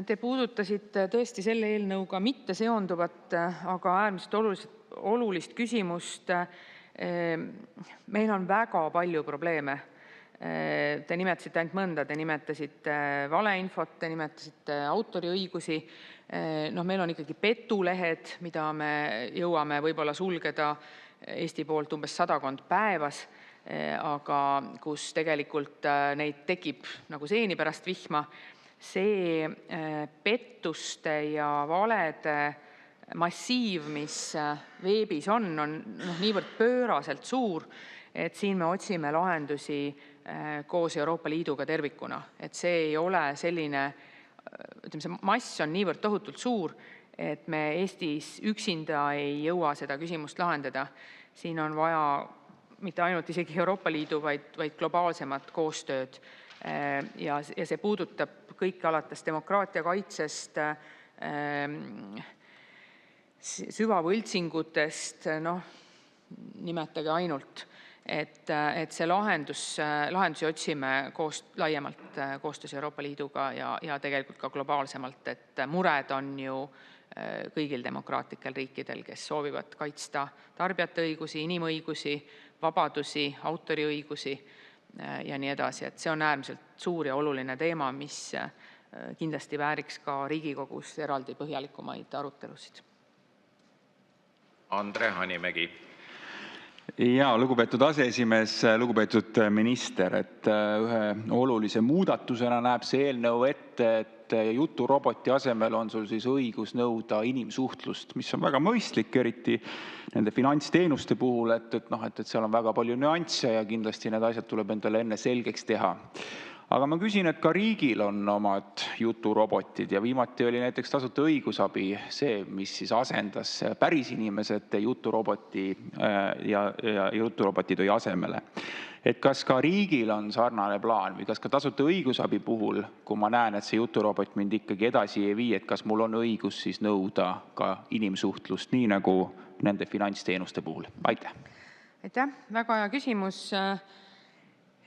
Te puudutasite tõesti selle eelnõuga mitte seonduvat, aga äärmiselt olulist küsimust. Meil on väga palju probleeme. Te nimetasite ainult mõnda, te nimetasite valeinfot, te nimetasite autoriõigusi. Meil on ikkagi petulehed, mida me jõuame võib-olla sulgeda Eesti poolt umbes 100 päevas, aga kus tegelikult neid tekib nagu seeni pärast vihma. See pettuste ja valede massiiv, mis veebis on niivõrd pööraselt suur, et siin me otsime lahendusi koos Euroopa Liiduga tervikuna. Et see ei ole selline, ütleme, see mass on niivõrd tohutult suur, et me Eestis üksinda ei jõua seda küsimust lahendada. Siin on vaja mitte ainult isegi Euroopa Liidu, vaid globaalsemat koostööd. Ja see puudutab kõike alates demokraatia kaitsest, süvavõltsingutest, nimetage ainult, et see lahendusi otsime laiemalt koostöös Euroopa Liiduga ja tegelikult ka globaalsemalt, et mured on ju kõigil demokraatlikel riikidel, kes soovivad kaitsta tarbijate õigusi, inimõigusi, vabadusi, autoriõigusi ja nii edasi. Et see on äärmiselt suur ja oluline teema, mis kindlasti vääriks ka Riigikogus eraldi põhjalikumaid arutelusid. Andre Hanimägi. Ja, lugupeetud aseesimees, lugupeetud minister, et ühe olulise muudatusena näeb see eelnõu ette, et juturoboti asemel on sul siis õigus nõuda inimsuhtlust, mis on väga mõistlik, eriti nende finantsteenuste puhul, et seal on väga palju nüansse ja kindlasti need asjad tuleb endale enne selgeks teha. Aga ma küsin, et ka riigil on omad juturobotid ja viimati oli näiteks tasuta õigusabi see, mis siis asendas päris inimesed juturoboti ja juturoboti tõi asemele. Et kas ka riigil on sarnane plaan või kas ka tasuta õigusabi puhul, kui ma näen, et see juturobot mind ikkagi edasi ei vii, et kas mul on õigus siis nõuda ka inimsuhtlust, nii nagu nende finantsteenuste puhul? Aitäh! Aitäh! Väga hea küsimus.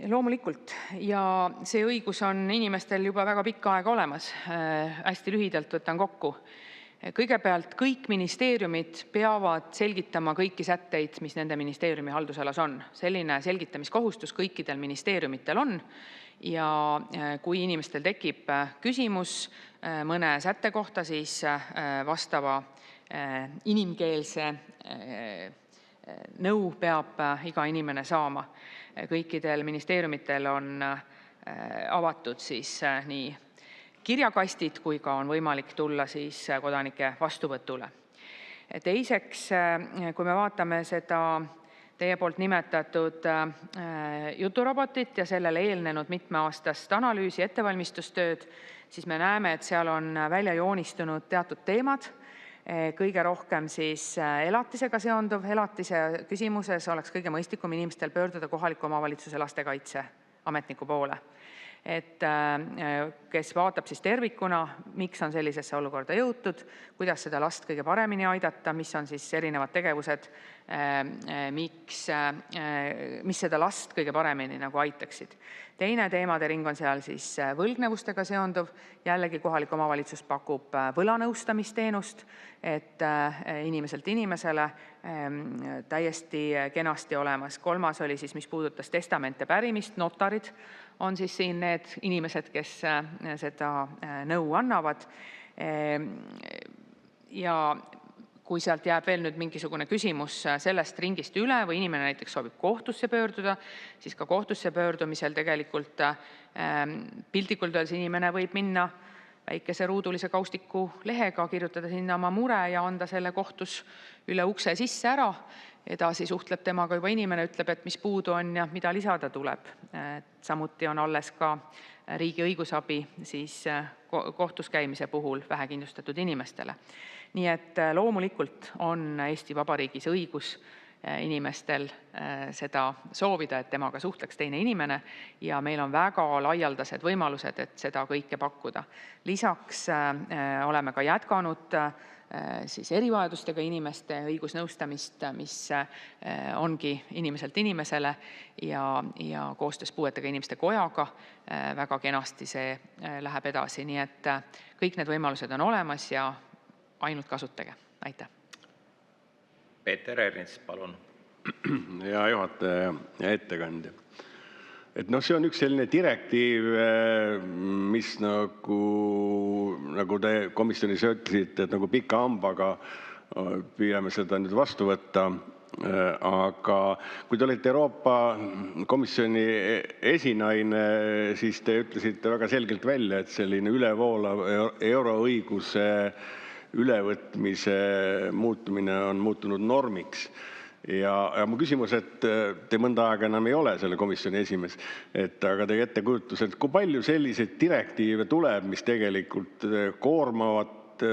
Loomulikult. Ja see õigus on inimestel juba väga pikka aega olemas. Hästi lühidalt võtan kokku. Kõigepealt kõik ministeeriumid peavad selgitama kõiki sätteid, mis nende ministeeriumi haldusalas on. Selline selgitamiskohustus kõikidel ministeeriumitel on. Ja kui inimestel tekib küsimus mõne sätte kohta, siis vastava inimkeelse nõu peab iga inimene saama. Kõikidel ministeeriumitel on avatud siis nii kirjakastid, kui ka on võimalik tulla siis kodanike vastuvõtule. Teiseks, kui me vaatame seda teie poolt nimetatud juturobotit ja sellele eelnenud mitmeaastast analüüsi ettevalmistustööd, siis me näeme, et seal on välja joonistunud teatud teemad. Kõige rohkem siis elatisega seonduv. Elatise küsimuses oleks kõige mõistlikum inimestel pöörduda kohaliku omavalitsuse lastekaitse ametniku poole. Et kes vaatab siis tervikuna, miks on sellisesse olukorda jõutud, kuidas seda last kõige paremini aidata, mis on siis erinevad tegevused, mis seda last kõige paremini nagu aitaksid. Teine teemade ring on seal siis võlgnevustega seonduv. Jällegi kohalik omavalitsus pakub võlanõustamisteenust, et inimeselt inimesele täiesti kenasti olemas. Kolmas oli siis, mis puudutas testamente pärimist, notarid on siis siin need inimesed, kes seda nõu annavad. Ja kui sealt jääb veel nüüd mingisugune küsimus sellest ringist üle või inimene näiteks soovib kohtusse pöörduda, siis ka kohtusse pöördumisel tegelikult piltlikult öeldes inimene võib minna väikese ruudulise kaustiku lehega, kirjutada sinna oma mure ja anda selle kohtus üle ukse sisse ära. Edasi suhtleb temaga juba inimene, ütleb, et mis puudu on ja mida lisada tuleb. Samuti on alles ka riigi õigusabi siis kohtus käimise puhul vähekindlustatud inimestele. Nii et loomulikult on Eesti Vabariigis õigus inimestel seda soovida, et temaga suhtleks teine inimene ja meil on väga laialdased võimalused, et seda kõike pakkuda. Lisaks oleme ka jätkanud siis erivajadustega inimeste õigusnõustamist, mis ongi inimeselt inimesele ja koostöös puuetega inimeste kojaga väga kenasti see läheb edasi. Nii et kõik need võimalused on olemas ja ainult kasutage. Aitäh. Peeter Ernits, palun. Hea juhataja ja ettekandja. Et see on üks selline direktiiv, mis nagu te komisjonis ütlesite, et nagu pika hambaga püüame seda nüüd vastu võtta. Aga kui te olite Euroopa Komisjoni esinaine, siis te ütlesite väga selgelt välja, et selline ülevoolav euroõiguse ülevõtmise muutumine on muutunud normiks. Ja mu küsimus, et te mõnda aega enam ei ole selle komisjoni esimees, aga teie ettekujutus, et kui palju selliseid direktiive tuleb, mis tegelikult koormavad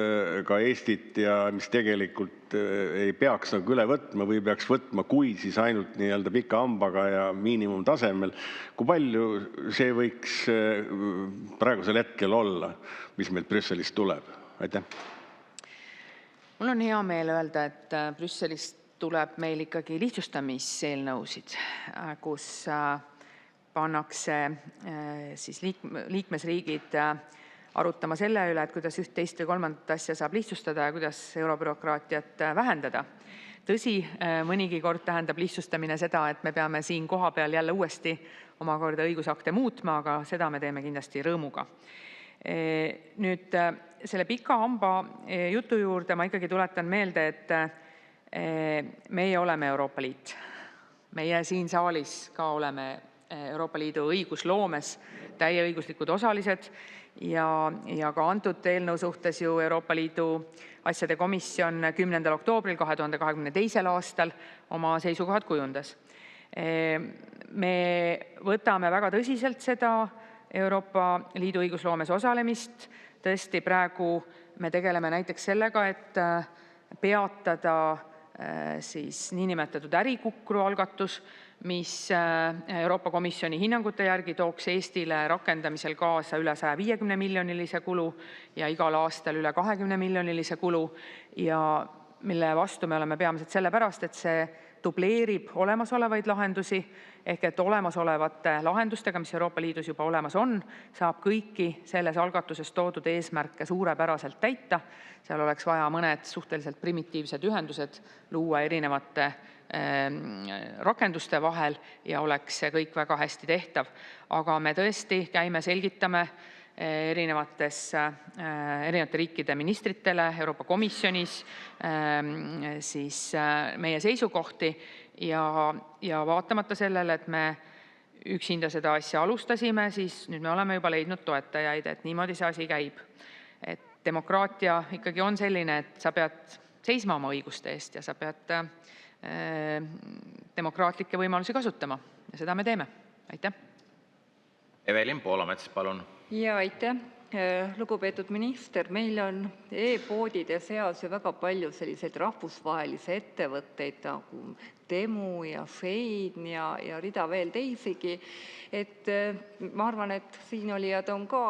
ka Eestit ja mis tegelikult ei peaks nagu üle võtma või peaks võtma, kui siis ainult nii-öelda pika hambaga ja miinimumtasemel. Kui palju see võiks praegusel hetkel olla, mis meil Brüsselist tuleb? Aitäh. Mul on hea meel öelda, et Brüsselist tuleb meil ikkagi lihtsustamiseelnõusid, kus pannakse siis liikmesriigid arutama selle üle, et kuidas üht, teist või kolmandat asja saab lihtsustada ja kuidas eurobürokraatiat vähendada. Tõsi, mõnigi kord tähendab lihtsustamine seda, et me peame siin koha peal jälle uuesti omakorda õigusakte muutma, aga seda me teeme kindlasti rõõmuga. Nüüd selle pika hamba jutu juurde ma ikkagi tuletan meelde, et meie oleme Euroopa Liit. Meie siin saalis ka oleme Euroopa Liidu õigusloomes täieõiguslikud osalised ja ka antud eelnõu suhtes ju Euroopa Liidu asjade komisjon 10. oktoobril 2022. aastal oma seisukohad kujundas. Me võtame väga tõsiselt seda Euroopa Liidu õigusloomes osalemist. Tõesti, praegu me tegeleme näiteks sellega, et peatada siis niinimetatud ärikukru algatus, mis Euroopa Komisjoni hinnangute järgi tooks Eestile rakendamisel kaasa üle 150 miljonilise kulu ja igal aastal üle 20 miljonilise kulu ja mille vastu me oleme peamiselt sellepärast, et see dubleerib olemasolevaid lahendusi ehk et olemasolevate lahendustega, mis Euroopa Liidus juba olemas on, saab kõiki selles algatuses toodud eesmärke suurepäraselt täita. Seal oleks vaja mõned suhteliselt primitiivsed ühendused luua erinevate rakenduste vahel ja oleks see kõik väga hästi tehtav. Aga me tõesti käime, selgitame erinevate riikide ministritele Euroopa Komisjonis siis meie seisukohti ja vaatamata sellele, et me üksinda seda asja alustasime, siis nüüd me oleme juba leidnud toetajaid, et niimoodi see asi käib. Et demokraatia ikkagi on selline, et sa pead seisma oma õiguste eest ja sa pead demokraatlikke võimalusi kasutama ja seda me teeme. Aitäh. Evelin Poolamets, palun. Ja aitäh. Lugupeetud minister, meil on e-poodide seas ju väga palju selliseid rahvusvahelisi ettevõtteid nagu Temu ja Shein ja rida veel teisigi. Ma arvan, et siinolijad on ka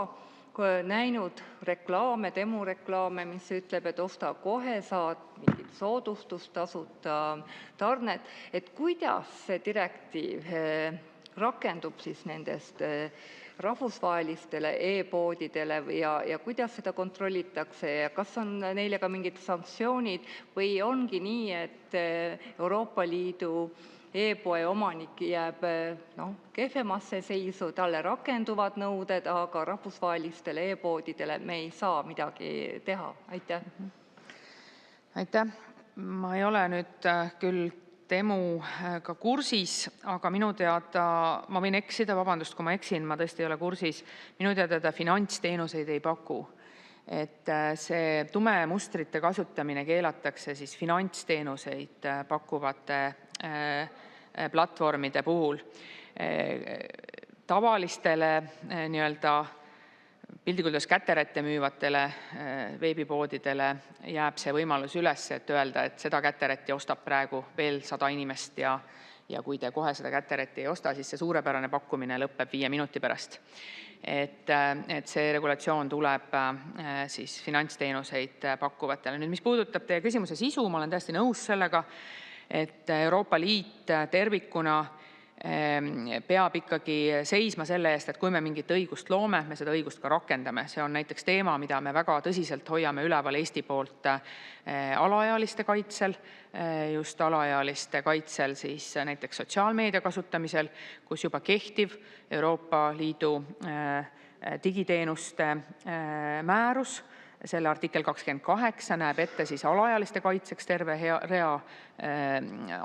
näinud reklaame, Temu reklaame, mis ütleb, et osta kohe, saad mingid soodustust, tasuta tarnet, et kuidas see direktiiv rakendub siis nendest rahvusvahelistele e-poodidele ja kuidas seda kontrollitakse ja kas on neile ka mingid sanktsioonid või ongi nii, et Euroopa Liidu e-poe omanik jääb kehvemasse seisu, talle rakenduvad nõuded, aga rahvusvahelistele e-poodidele me ei saa midagi teha. Aitäh. Aitäh. Ma ei ole nüüd küll Temuga kursis, aga minu teada, ma võin eksida, vabandust, kui ma eksin, ma tõesti ei ole kursis, minu teada ta finantsteenuseid ei paku. Et see tumemustrite kasutamine keelatakse siis finantsteenuseid pakkuvate platvormide puhul. Tavalistele nii-öelda pildikuldes käterette müüvatele veebipoodidele jääb see võimalus üles, et öelda, et seda käteretti ostab praegu veel 100 inimest ja kui te kohe seda käteretti ei osta, siis see suurepärane pakkumine lõpeb 5 minuti pärast. Et see regulatsioon tuleb siis finantsteenuseid pakkuvatele. Nüüd, mis puudutab teie küsimuse sisu, ma olen täiesti nõus sellega, et Euroopa Liit tervikuna peab ikkagi seisma selle eest, et kui me mingit õigust loome, me seda õigust ka rakendame. See on näiteks teema, mida me väga tõsiselt hoiame üleval Eesti poolt alaealiste kaitsel, just alaealiste kaitsel siis näiteks sotsiaalmeedia kasutamisel, kus juba kehtiv Euroopa Liidu digiteenuste määrus, selle artikkel 28 näeb ette siis alaealiste kaitseks terve rea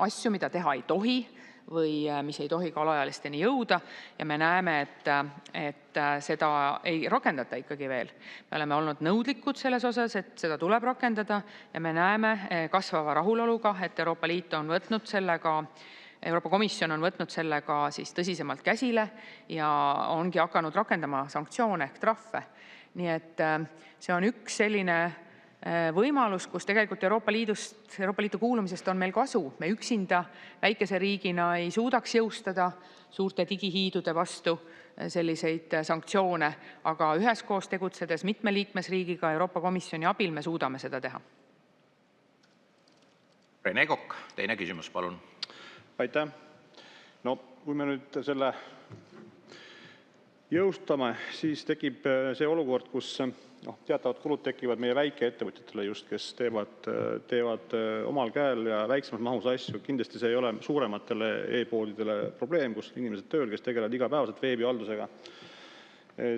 asju, mida teha ei tohi või mis ei tohi ka alaealisteni jõuda ja me näeme, et seda ei rakendata ikkagi veel. Me oleme olnud nõudlikud selles osas, et seda tuleb rakendada ja me näeme kasvava rahuloluga, et Euroopa Liit on võtnud sellega, Euroopa Komisjon on võtnud sellega siis tõsisemalt käsile ja ongi hakanud rakendama sanktsioone ehk trahve. Nii et see on üks selline võimalus, kus tegelikult Euroopa Liitu kuulumisest on meil kasu. Me üksinda väikese riigina ei suudaks jõustada suurte digihiidude vastu selliseid sanktsioone, aga üheskoos tegutsedes mitme liikmesriigiga Euroopa Komisjoni abil me suudame seda teha. Rene Kokk, teine küsimus, palun. Aitäh. No kui me nüüd selle jõustame, siis tekib see olukord, kus teatavad kulud tekivad meie väikeettevõtjatele just, kes teevad omal käel ja väiksemas mahus asju. Kindlasti see ei ole suurematele e-poodidele probleem, kus inimesed tööl, kes tegelevad igapäevaselt veebihaldusega.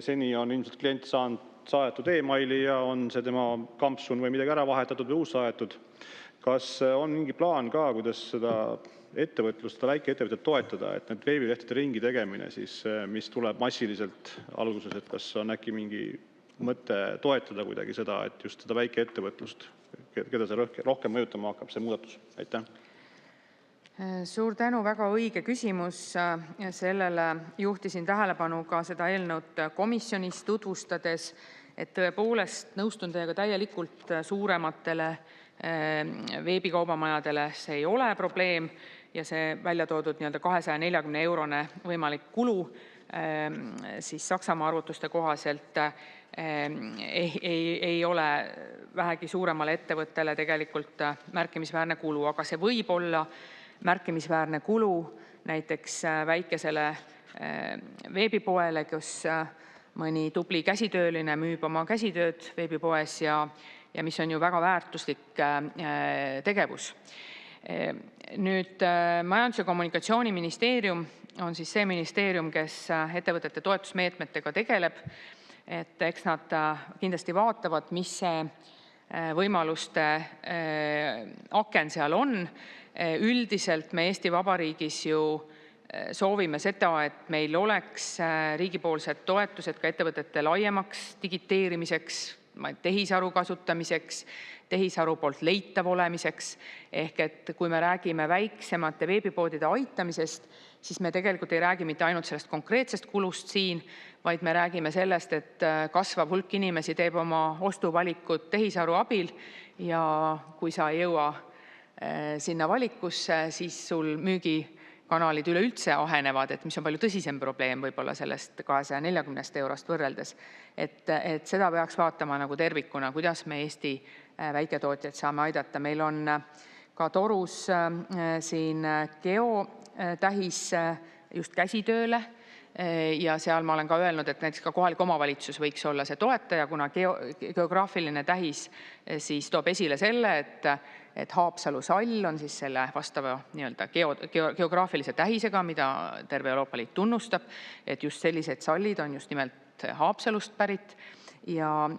Seni on ilmselt klient saadetud e-maili ja on see tema kampsun või midagi ära vahetatud või uus saadetud. Kas on mingi plaan ka, kuidas seda ettevõtlust, seda väikeettevõtjat toetada, et need veebilehtede ringi tegemine, siis, mis tuleb massiliselt alguses, et kas on äkki mingi mõte toetada kuidagi seda, et just seda väikeettevõtlust, keda see rohkem mõjutama hakkab, see muudatus? Aitäh. Suur tänu, väga õige küsimus. Sellele juhtisin tähelepanu ka seda eelnõud komisjonis tutvustades, et tõepoolest nõustun teiega täielikult suurematele veebikaubamajadele see ei ole probleem ja see välja toodud 240 eurone võimalik kulu siis Saksamaa arvutuste kohaselt ei ole vähegi suuremale ettevõttele tegelikult märkimisväärne kulu, aga see võib olla märkimisväärne kulu näiteks väikesele veebipoele, kus mõni tubli käsitööline müüb oma käsitööd veebipoes ja mis on ju väga väärtuslik tegevus. Nüüd Majandus- ja Kommunikatsiooniministeerium on siis see ministeerium, kes ettevõtete toetusmeetmetega tegeleb, et eks nad kindlasti vaatavad, mis see võimaluste aken seal on. Üldiselt me Eesti Vabariigis ju soovime seda, et meil oleks riigipoolsed toetused ka ettevõtete laiemaks digiteerimiseks, tehisaru kasutamiseks, tehisaru poolt leitav olemiseks. Ehk et kui me räägime väiksemate veebipoodide aitamisest, siis me tegelikult ei räägi mitte ainult sellest konkreetsest kulust siin, vaid me räägime sellest, et kasvav hulk inimesi teeb oma ostuvalikud tehisaru abil ja kui sa ei jõua sinna valikusse, siis sul kanalid üleüldse ahenevad, et mis on palju tõsisem probleem võib-olla sellest 240 eurost võrreldes. Et seda peaks vaatama nagu tervikuna, kuidas me Eesti väiketootjaid saame aidata. Meil on ka torus siin geotähis just käsitööle ja seal ma olen ka öelnud, et näiteks ka kohalik omavalitsus võiks olla see toetaja, kuna geograafiline tähis siis toob esile selle, et Haapsalu sall on siis selle vastava nii-öelda geograafilise tähisega, mida terve Euroopa Liit tunnustab, et just sellised sallid on just nimelt Haapsalust pärit ja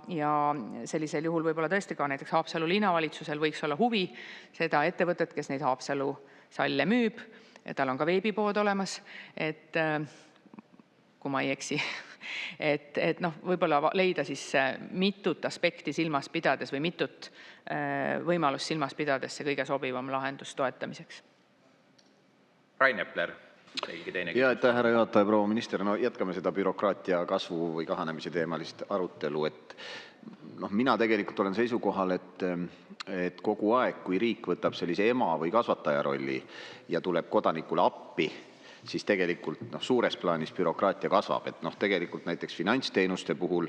sellisel juhul võib-olla tõesti ka näiteks Haapsalu linnavalitsusel võiks olla huvi seda ettevõtet, kes neid Haapsalu salle müüb, ja tal on ka veebipood olemas, et kui ma ei eksi, et võib-olla leida siis mitut aspekti silmas pidades või mitut võimalust silmas pidades see kõige sobivam lahendus toetamiseks. Rain Epler, teilgi teine küsimus. Ja, aitäh, härra juhataja, proua minister. No jätkame seda bürokraatia kasvu või kahanemise teemalist arutelu. Mina tegelikult olen seisukohal, et kogu aeg, kui riik võtab sellise ema või kasvataja rolli ja tuleb kodanikule appi, siis tegelikult suures plaanis bürokraatia kasvab. Tegelikult näiteks finantsteenuste puhul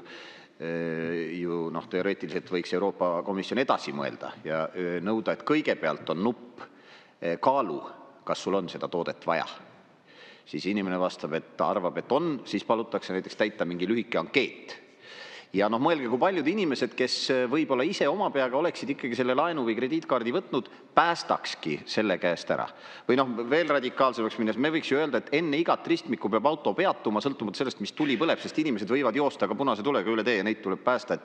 ju teoreetiliselt võiks Euroopa Komisjon edasi mõelda ja nõuda, et kõigepealt on nupp kaalu, kas sul on seda toodet vaja. Siis inimene vastab, et ta arvab, et on, siis palutakse näiteks täita mingi lühike ankeet. Ja mõelge, kui paljud inimesed, kes võib-olla ise oma peaga oleksid ikkagi selle laenu või krediitkaardi võtnud, päästakski selle käest ära. Või veel radikaalsemaks minnes, me võiks ju öelda, et enne igat ristmikku peab auto peatuma, sõltumata sellest, mis tuli põleb, sest inimesed võivad joosta ka punase tulega üle tee ja neid tuleb päästa.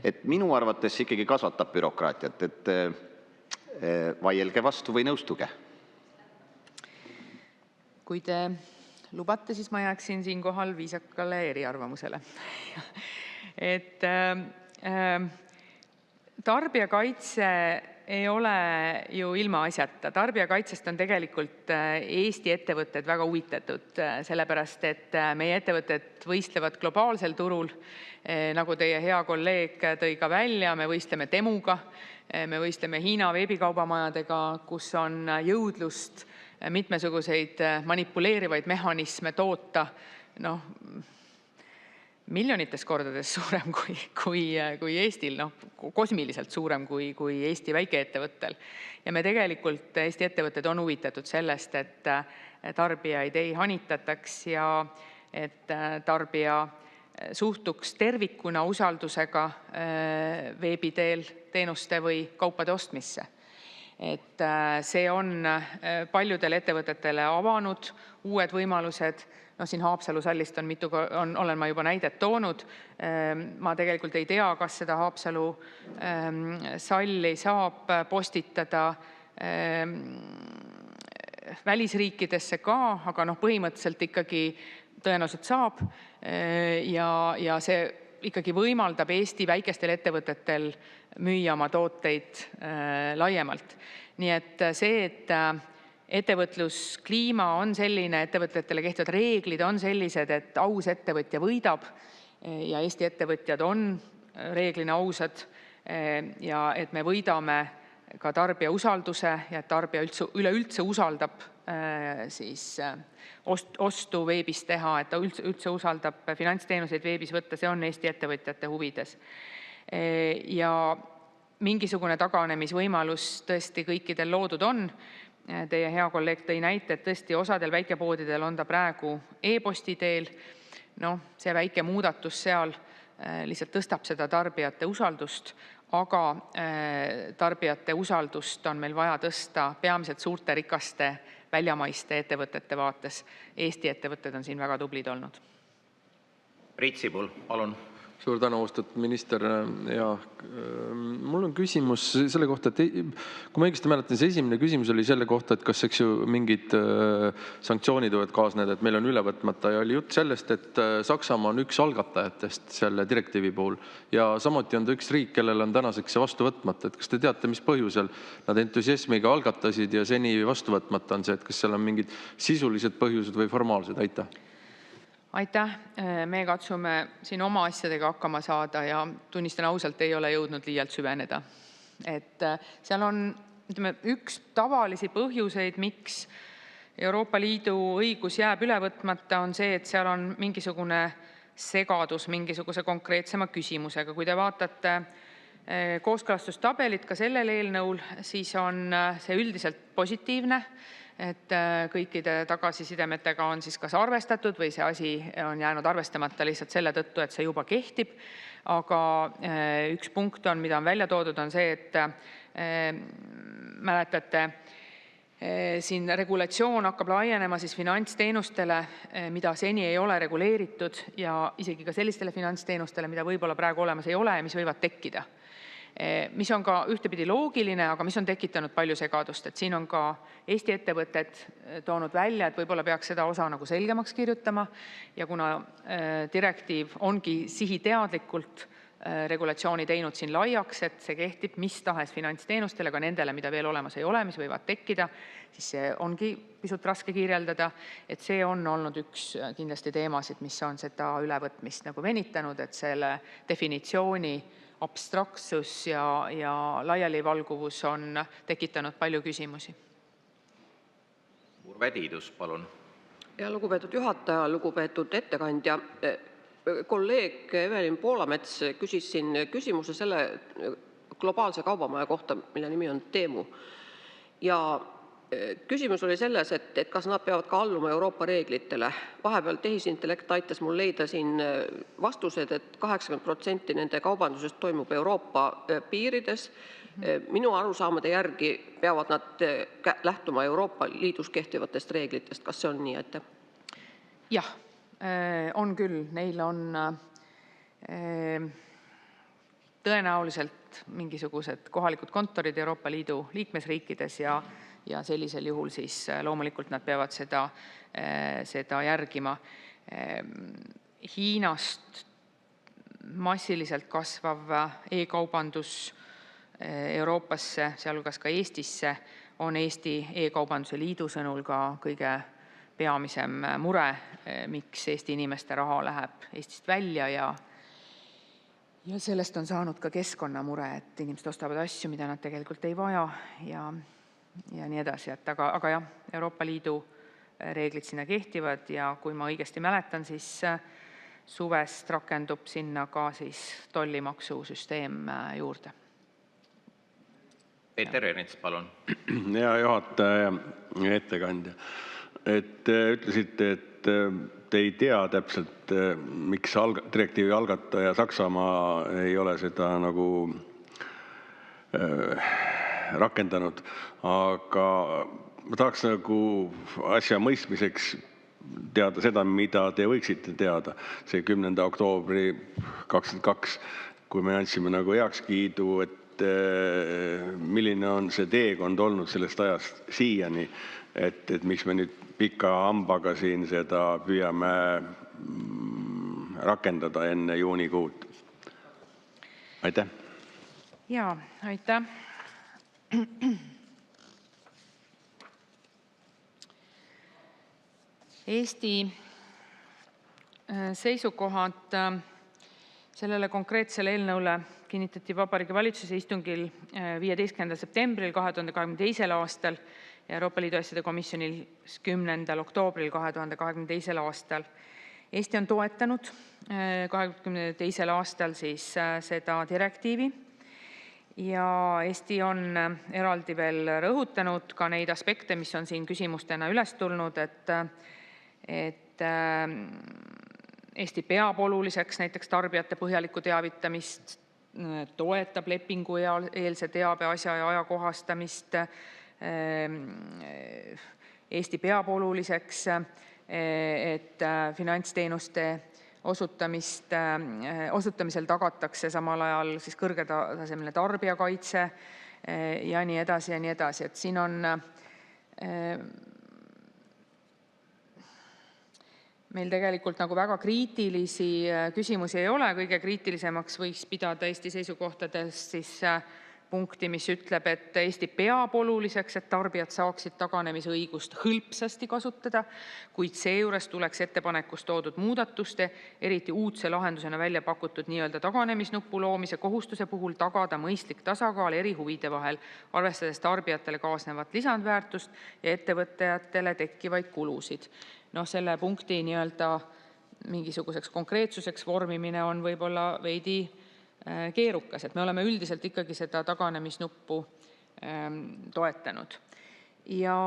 Et minu arvates ikkagi kasvatab bürokraatiat, et vaielge vastu või nõustuge. Kui te lubate, siis ma jääksin siinkohal viisakale eriarvamusele. Et tarbijakaitse ei ole ju ilma asjata. Tarbijakaitsest on tegelikult Eesti ettevõtted väga huvitatud, sellepärast et meie ettevõtted võistlevad globaalsel turul. Nagu teie hea kolleeg tõi ka välja, me võistleme Temuga, me võistleme Hiina veebikaubamajadega, kus on jõudlust mitmesuguseid manipuleerivaid mehhanisme toota, miljonites kordades suurem kui Eestil, kosmiliselt suurem kui Eesti väikeettevõttel. Ja me tegelikult, Eesti ettevõtted on huvitatud sellest, et tarbijaid ei hanitataks ja et tarbija suhtuks tervikuna usaldusega veebiteel teenuste või kaupade ostmisse. Et see on paljudele ettevõtetele avanud uued võimalused. Siin Haapsalu sallist olen ma juba näidet toonud. Ma tegelikult ei tea, kas seda Haapsalu salli saab postitada välisriikidesse ka, aga põhimõtteliselt ikkagi tõenäoliselt saab. Ja see ikkagi võimaldab Eesti väikestel ettevõtetel müüa oma tooteid laiemalt. Nii et see, et ettevõtluskliima on selline, ettevõtjatele kehtivad reeglid on sellised, et aus ettevõtja võidab ja Eesti ettevõtjad on reeglina ausad ja et me võidame ka tarbija usalduse ja et tarbija üleüldse usaldab siis ostu veebis teha, et ta üldse usaldab finantsteenuseid veebis võtta, see on Eesti ettevõtjate huvides. Ja mingisugune taganemisvõimalus tõesti kõikidel loodud on. Teie hea kolleeg tõi näite, et tõesti osadel väikepoodidel on ta praegu e-posti teel. See väike muudatus seal lihtsalt tõstab seda tarbijate usaldust, aga tarbijate usaldust on meil vaja tõsta peamiselt suurte rikaste väljamaiste ettevõtete vaates. Eesti ettevõtted on siin väga tublid olnud. Priit Sibul, palun. Suur tänu, austatud minister. Ja mul on küsimus selle kohta, et kui ma õigesti mäletan, see esimene küsimus oli selle kohta, et kas mingid sanktsioonid võivad kaasneda, et meil on üle võtmata ja oli jutt sellest, et Saksamaa on üks algatajatest selle direktiivi puhul ja samuti on ta üks riik, kellel on tänaseks see vastu võtmata. Et kas te teate, mis põhjusel nad entusiasmiga algatasid ja seni vastu võtmata on see, et kas seal on mingid sisulised põhjused või formaalsed? Aitäh! Aitäh! Me katsume siin oma asjadega hakkama saada ja tunnistan ausalt, ei ole jõudnud liialt süveneda. Et seal on üks tavalisi põhjuseid, miks Euroopa Liidu õigus jääb üle võtmata, on see, et seal on mingisugune segadus mingisuguse konkreetsema küsimusega. Kui te vaatate kooskõlastustabelit ka sellel eelnõul, siis on see üldiselt positiivne, et kõikide tagasisidemetega on siis kas arvestatud või see asi on jäänud arvestamata lihtsalt selle tõttu, et see juba kehtib. Aga üks punkt on, mida on välja toodud, on see, et mäletate, siin regulatsioon hakkab laienema siis finantsteenustele, mida seni ei ole reguleeritud ja isegi ka sellistele finantsteenustele, mida võib-olla praegu olemas ei ole ja mis võivad tekkida. Mis on ka ühtepidi loogiline, aga mis on tekitanud palju segadust. Et siin on ka Eesti ettevõtted toonud välja, et võib-olla peaks seda osa nagu selgemaks kirjutama ja kuna direktiiv ongi sihiteadlikult regulatsiooni teinud siin laiaks, et see kehtib mis tahes finantsteenustele, ka nendele, mida veel olemas ei ole, mis võivad tekkida, siis see ongi pisut raske kirjeldada, et see on olnud üks kindlasti teemasid, mis on seda ülevõtmist nagu venitanud, et selle definitsiooni abstraktsus ja laialivalguvus on tekitanud palju küsimusi. Urve Tiidus, palun. Ja lugupeetud juhataja, lugupeetud ettekandja. Kolleeg Evelin Poolamets küsis siin küsimuse selle globaalse kaubamaja kohta, mille nimi on Temu. Ja küsimus oli selles, et kas nad peavad ka alluma Euroopa reeglitele. Vahepeal tehisintellekt aitas mul leida siin vastused, et 80% nende kaubandusest toimub Euroopa piirides. Minu arusaamade järgi peavad nad lähtuma Euroopa Liidus kehtivatest reeglitest. Kas see on nii, et? Jah, on küll. Neil on tõenäoliselt mingisugused kohalikud kontorid Euroopa Liidu liikmesriikides ja sellisel juhul siis loomulikult nad peavad seda järgima. Hiinast massiliselt kasvav e-kaubandus Euroopasse, sealhulgas ka Eestisse, on Eesti e-kaubanduse liidu sõnul ka kõige peamisem mure, miks Eesti inimeste raha läheb Eestist välja ja sellest on saanud ka keskkonnamure, et inimesed ostavad asju, mida nad tegelikult ei vaja ja nii edasi. Aga jah, Euroopa Liidu reeglid sinna kehtivad ja kui ma õigesti mäletan, siis suvest rakendub sinna ka siis tollimaksusüsteem juurde. Peeter Ernits, palun. Hea juhataja ja ettekandja. Et ütlesite, et te ei tea täpselt, miks direktiivi algataja Saksamaa ei ole seda nagu rakendanud, aga ma tahaks nagu asja mõistmiseks teada seda, mida te võiksite teada. See 10. oktoobri 2022, kui me andsime nagu heakskiidu, et milline on see teekond olnud sellest ajast siiani, et miks me nüüd pika hambaga siin seda püüame rakendada enne juunikuud. Aitäh. Jaa, aitäh. Eesti seisukohad sellele konkreetsele eelnõule kinnitati Vabariigi Valitsuse istungil 15. septembril 2022. aastal ja Euroopa Liidu asjade komisjonil 10. oktoobril 2022. aastal. Eesti on toetanud 2022. aastal siis seda direktiivi ja Eesti on eraldi veel rõhutanud ka neid aspekte, mis on siin küsimustena üles tulnud, et Eesti peab oluliseks näiteks tarbijate põhjalikku teavitamist, toetab lepingu eelse teabe asja ja ajakohastamist. Eesti peab oluliseks, et finantsteenuste osutamisel tagatakse samal ajal siis kõrgetasemeline tarbijakaitse ja nii edasi ja nii edasi. Et siin on meil tegelikult nagu väga kriitilisi küsimusi ei ole. Kõige kriitilisemaks võiks pidada Eesti seisukohtadest siis punkti, mis ütleb, et Eesti peab oluliseks, et tarbijad saaksid taganemisõigust hõlpsasti kasutada, kuid seejuures tuleks ettepanekus toodud muudatuste, eriti uudse lahendusena välja pakutud nii-öelda taganemisnupu loomise kohustuse puhul tagada mõistlik tasakaal eri huvide vahel, arvestades tarbijatele kaasnevat lisandväärtust ja ettevõtjatele tekkivaid kulusid. Selle punkti nii-öelda mingisuguseks konkreetsuseks vormimine on võib-olla veidi keerukas, et me oleme üldiselt ikkagi seda taganemisnuppu toetanud. Ja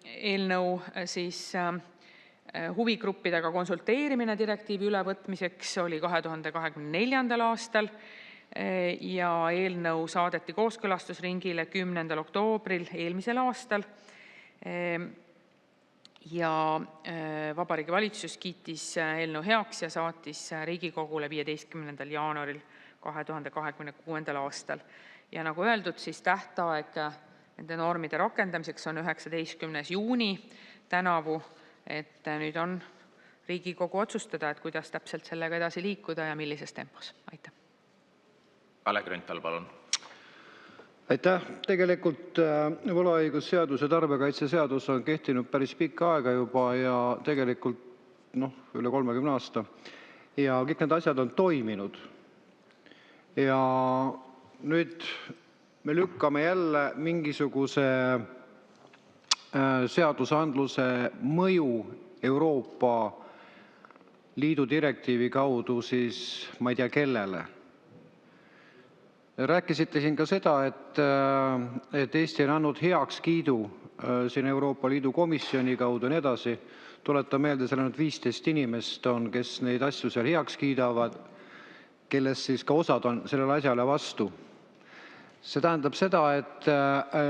eelnõu siis huvigruppidega konsulteerimine direktiivi ülevõtmiseks oli 2024. aastal ja eelnõu saadeti kooskõlastusringile 10. oktoobril eelmisel aastal. Ja Vabariigi Valitsus kiitis eelnõu heaks ja saatis Riigikogule 15. jaanuaril 2026. aastal. Ja nagu öeldud, siis tähtaeg nende normide rakendamiseks on 19. juuni tänavu, et nüüd on Riigikogu otsustada, et kuidas täpselt sellega edasi liikuda ja millises tempos. Aitäh. Kalle Grünthal, palun. Aitäh. Tegelikult võlaõigusseadus ja tarbijakaitseseadus on kehtinud päris pikka aega juba ja tegelikult üle 30 aasta. Ja kõik need asjad on toiminud. Ja nüüd me lükkame jälle mingisuguse seadusandluse mõju Euroopa Liidu direktiivi kaudu siis ma ei tea kellele. Rääkisite siin ka seda, et Eesti on andnud heakskiidu siin Euroopa Liidu komisjoni kaudu ja nii edasi. Tuletan meelde, seal on 15 inimest, kes neid asju seal heaks kiidavad, kellest siis ka osad on sellele asjale vastu. See tähendab seda, et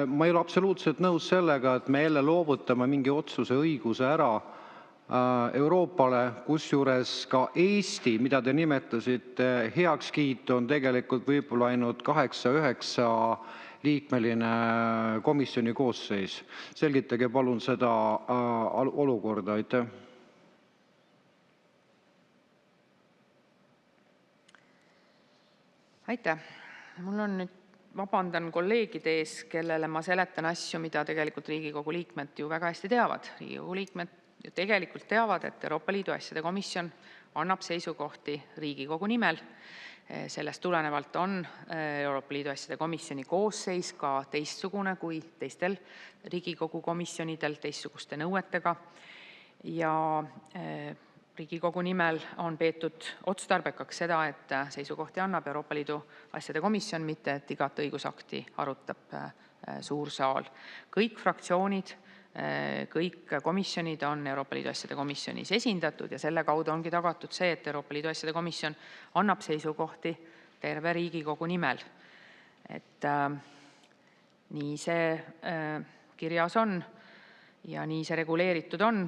ma ei ole absoluutselt nõus sellega, et me jälle loovutame mingi otsuse õiguse ära Euroopale, kusjuures ka Eesti, mida te nimetasite, heakskiit on tegelikult võib-olla ainult 8-9 liikmeline komisjoni koosseis. Selgitage palun seda olukorda, aitäh. Aitäh. Mul on nüüd vabandan kolleegide ees, kellele ma seletan asju, mida tegelikult Riigikogu liikmed ju väga hästi teavad. Riigikogu liikmed ju tegelikult teavad, et Euroopa Liidu asjade komisjon annab seisukohti Riigikogu nimel. Sellest tulenevalt on Euroopa Liidu asjade komisjoni koosseis ka teistsugune kui teistel Riigikogu komisjonidel teistsuguste nõuetega. Ja Riigikogu nimel on peetud otstarbekaks seda, et seisukohti annab Euroopa Liidu asjade komisjon, mitte et igat õigusakti arutab suur saal. Kõik fraktsioonid, kõik komisjonid on Euroopa Liidu asjade komisjonis esindatud ja selle kaudu ongi tagatud see, et Euroopa Liidu asjade komisjon annab seisukohti terve Riigikogu nimel. Et nii see kirjas on ja nii see reguleeritud on.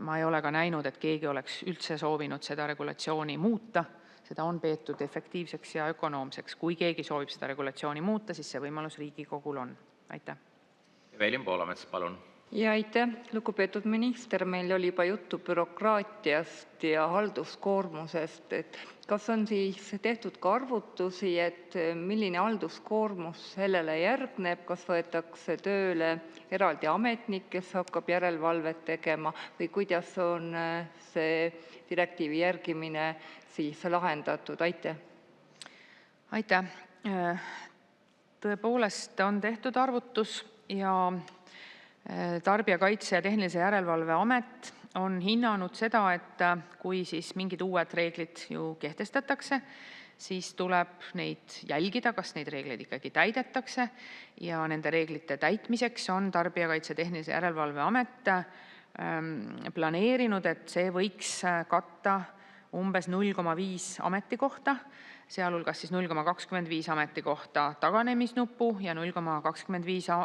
Ma ei ole ka näinud, et keegi oleks üldse soovinud seda regulatsiooni muuta. Seda on peetud efektiivseks ja ökonoomseks. Kui keegi soovib seda regulatsiooni muuta, siis see võimalus Riigikogul on. Aitäh. Evelin Poolamets, palun. Ja aitäh, lugupeetud minister, meil oli juba juttu bürokraatiast ja halduskoormusest. Kas on siis tehtud ka arvutusi, et milline halduskoormus sellele järgneb, kas võetakse tööle eraldi ametnik, kes hakkab järelevalvet tegema või kuidas on see direktiivi järgimine siis lahendatud? Aitäh. Aitäh. Tõepoolest on tehtud arvutus ja Tarbijakaitse ja Tehnilise Järelevalve Amet on hinnanud seda, et kui siis mingid uued reeglid ju kehtestatakse, siis tuleb neid jälgida, kas neid reegleid ikkagi täidetakse ja nende reeglite täitmiseks on Tarbijakaitse ja Tehnilise Järelevalve Amet planeerinud, et see võiks katta umbes 0,5 ametikohta, sealhulgas siis 0,25 ametikohta taganemisnupu ja 0,25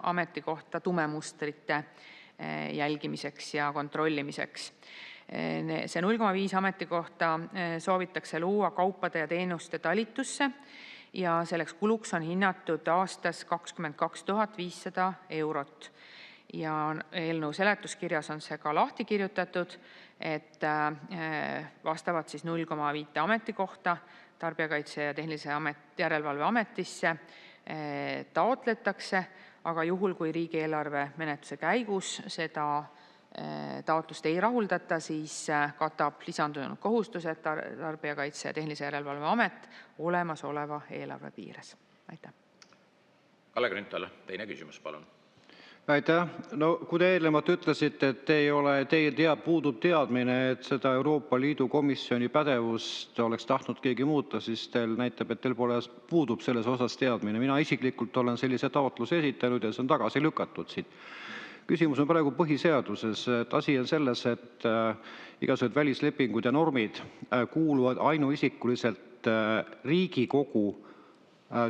ametikohta tumemustrite jälgimiseks ja kontrollimiseks. See 0,5 ametikohta soovitakse luua kaupade ja teenuste talitusse ja selleks kuluks on hinnatud aastas 22 500 eurot. Ja eelnõu seletuskirjas on see ka lahti kirjutatud, et vastavad siis 0,5 ametikohta Tarbijakaitse ja Tehnilise Järelevalve Ametisse taotletakse, aga juhul, kui riigieelarve menetluse käigus seda taotlust ei rahuldata, siis katab lisandunud kohustused Tarbijakaitse ja Tehnilise Järelevalve Amet olemasoleva eelarve piires. Aitäh. Kalle Grünthal, teine küsimus, palun. Aitäh. No kui te eelnevalt ütlesite, et teil puudub teadmine, et seda Euroopa Liidu komisjoni pädevust oleks tahtnud keegi muuta, siis teil näitab, et teil puudub selles osas teadmine. Mina isiklikult olen sellise taotluse esitanud ja see on tagasi lükatud siit. Küsimus on praegu põhiseaduses. Asi on selles, et igasugused välislepingud ja normid kuuluvad ainuisikuliselt Riigikogu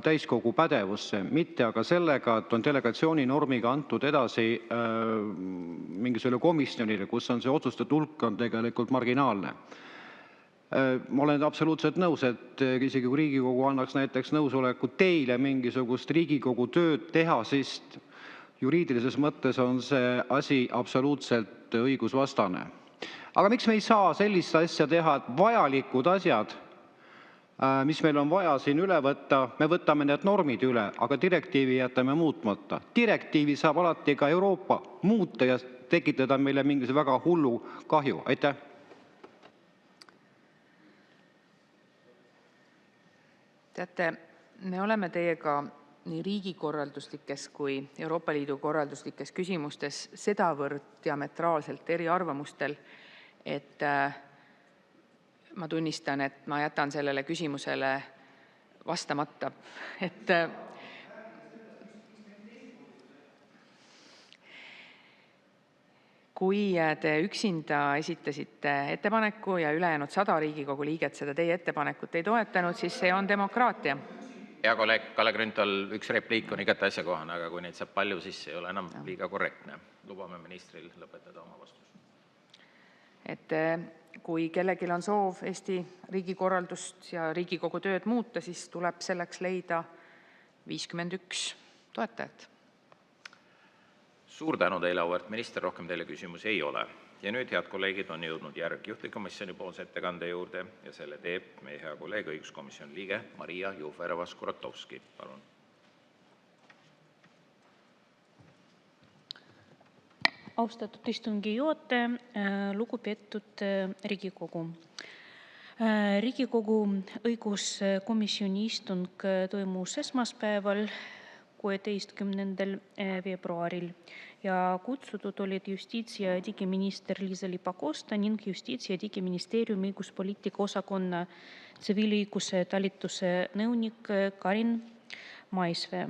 täiskogu pädevusse, mitte aga sellega, et on delegatsiooni normiga antud edasi mingisugusele komisjonile, kus on see otsuste hulk on tegelikult marginaalne. Ma olen absoluutselt nõus, et isegi kui Riigikogu annaks näiteks nõusoleku teile mingisugust Riigikogu tööd teha, siis juriidilises mõttes on see asi absoluutselt õigusvastane. Aga miks me ei saa sellist asja teha, et vajalikud asjad, mis meil on vaja siin üle võtta, me võtame need normid üle, aga direktiivi jätame muutmata. Direktiivi saab alati ka Euroopa muuta ja tekitada meile mingisuguse väga hullu kahju. Aitäh. Teate, me oleme teiega nii riigikorralduslikes kui Euroopa Liidu korralduslikes küsimustes sedavõrd diametraalselt eri arvamustel, et ma tunnistan, et ma jätan sellele küsimusele vastamata. Kui te üksinda esitasite ettepaneku ja ülejäänud 100 Riigikogu liiget seda teie ettepanekut ei toetanud, siis see on demokraatia. Hea kolleeg Kalle Grünthal, üks repliik on igati asjakohane, aga kui neid saab palju, siis ei ole enam liiga korrektne. Lubame ministril lõpetada oma vastus. Kui kellelgi on soov Eesti riigikorraldust ja Riigikogu tööd muuta, siis tuleb selleks leida 51 toetajat. Suur tänu teile, auväärt minister, rohkem teile küsimusi ei ole. Ja nüüd, head kolleegid, on jõudnud järg juhtivkomisjoni poolse ettekande juurde ja selle teeb meie hea kolleeg õiguskomisjoni liige Maria Jufereva-Skuratovski. Palun. Austatud istungi juhataja, lugupeetud Riigikogu. Riigikogu õiguskomisjoni istung toimus esmaspäeval, 16. veebruaril ja kutsutud olid justiits- ja digiminister Liisa-Ly Pakosta ning Justiits- ja Digiministeeriumi õiguspoliitika osakonna tsiviilõiguse talituse nõunik Karin Maisvee.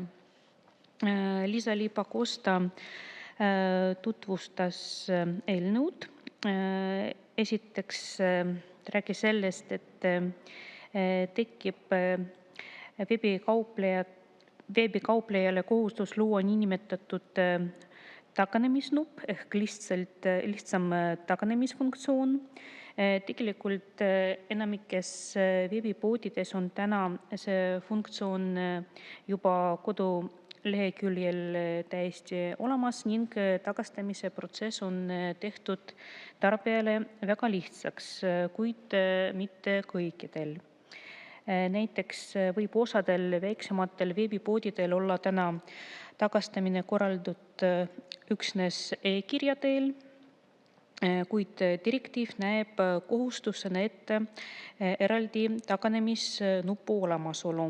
Liisa-Ly Pakosta tutvustas eelnõud. Esiteks rääkis sellest, et tekib veebikauplejale kohustus luua niinimetatud taganemisnupp ehk lihtsam taganemisfunktsioon. Tegelikult enamikes veebipoodides on täna see funktsioon juba koduleheküljel täiesti olemas ning tagastamise protsess on tehtud tarbijale väga lihtsaks, kuid mitte kõikidel. Näiteks võib osadel väiksematel veebipoodidel olla täna tagastamine korraldatud üksnes e-kirja teel, kuid direktiiv näeb kohustusena ette eraldi taganemisnupu olemasolu.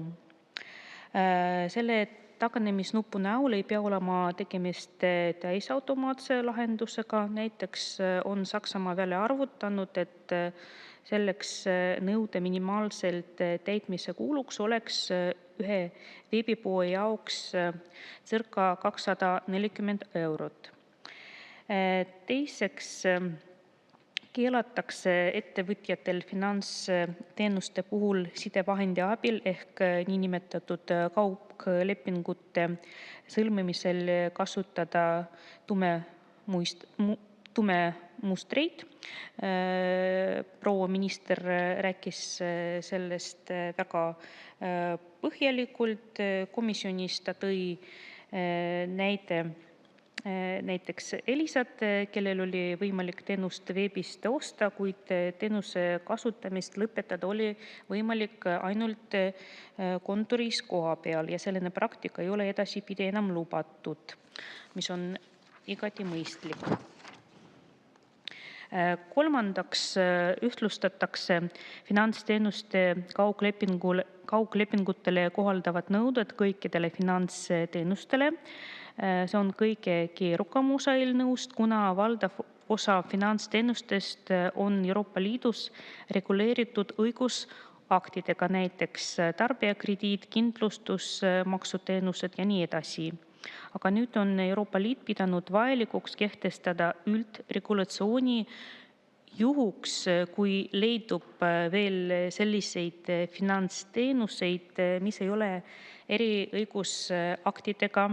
Selle taganemisnupu näol ei pea olema tegemist täisautomaatse lahendusega. Näiteks on Saksamaa välja arvutanud, et selleks nõude minimaalselt täitmise kuluks oleks ühe veebipoe jaoks circa 240 eurot. Teiseks keelatakse ettevõtjatel finantsteenuste puhul sidevahendi abil ehk niinimetatud kauglepingute sõlmimisel kasutada tumemustreid. Proua minister rääkis sellest väga põhjalikult. Komisjonis ta tõi näite näiteks Elisat, kellel oli võimalik teenust veebist osta, kuid teenuse kasutamist lõpetada oli võimalik ainult kontoris kohapeal ja selline praktika ei ole edaspidi enam lubatud, mis on igati mõistlik. Kolmandaks ühtlustatakse finantsteenuste kauglepingutele kohaldavad nõuded kõikidele finantsteenustele. See on kõige keerukam osa eelnõust, kuna valdav osa finantsteenustest on Euroopa Liidus reguleeritud õigusaktidega, näiteks tarbijakrediit, kindlustus, maksuteenused ja nii edasi. Aga nüüd on Euroopa Liit pidanud vajalikuks kehtestada üldregulatsiooni juhuks, kui leidub veel selliseid finantsteenuseid, mis ei ole eriõigusaktidega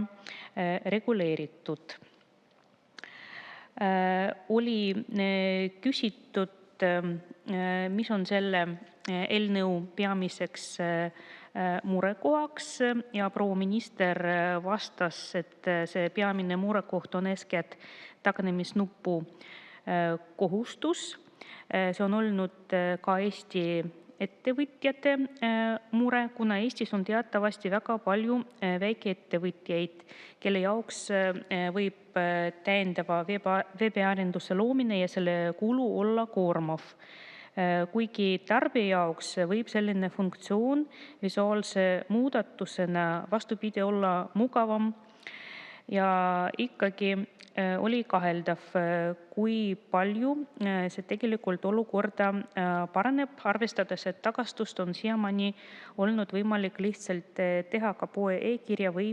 reguleeritud. Oli küsitud, mis on selle eelnõu peamiseks murekohaks ja proua minister vastas, et see peamine murekoht on eeskätt taganemisnupu kohustus. See on olnud ka Eesti ettevõtjate mure, kuna Eestis on teatavasti väga palju väikeettevõtjaid, kelle jaoks võib täiendava veebiarenduse loomine ja selle kulu olla koormav. Kuigi tarbija jaoks võib selline funktsioon visuaalse muudatusena vastupidi olla mugavam ja ikkagi oli kaheldav, kui palju see tegelikult olukorda paraneb, arvestades, et tagastust on siiamaani olnud võimalik lihtsalt teha ka poe e-kirja või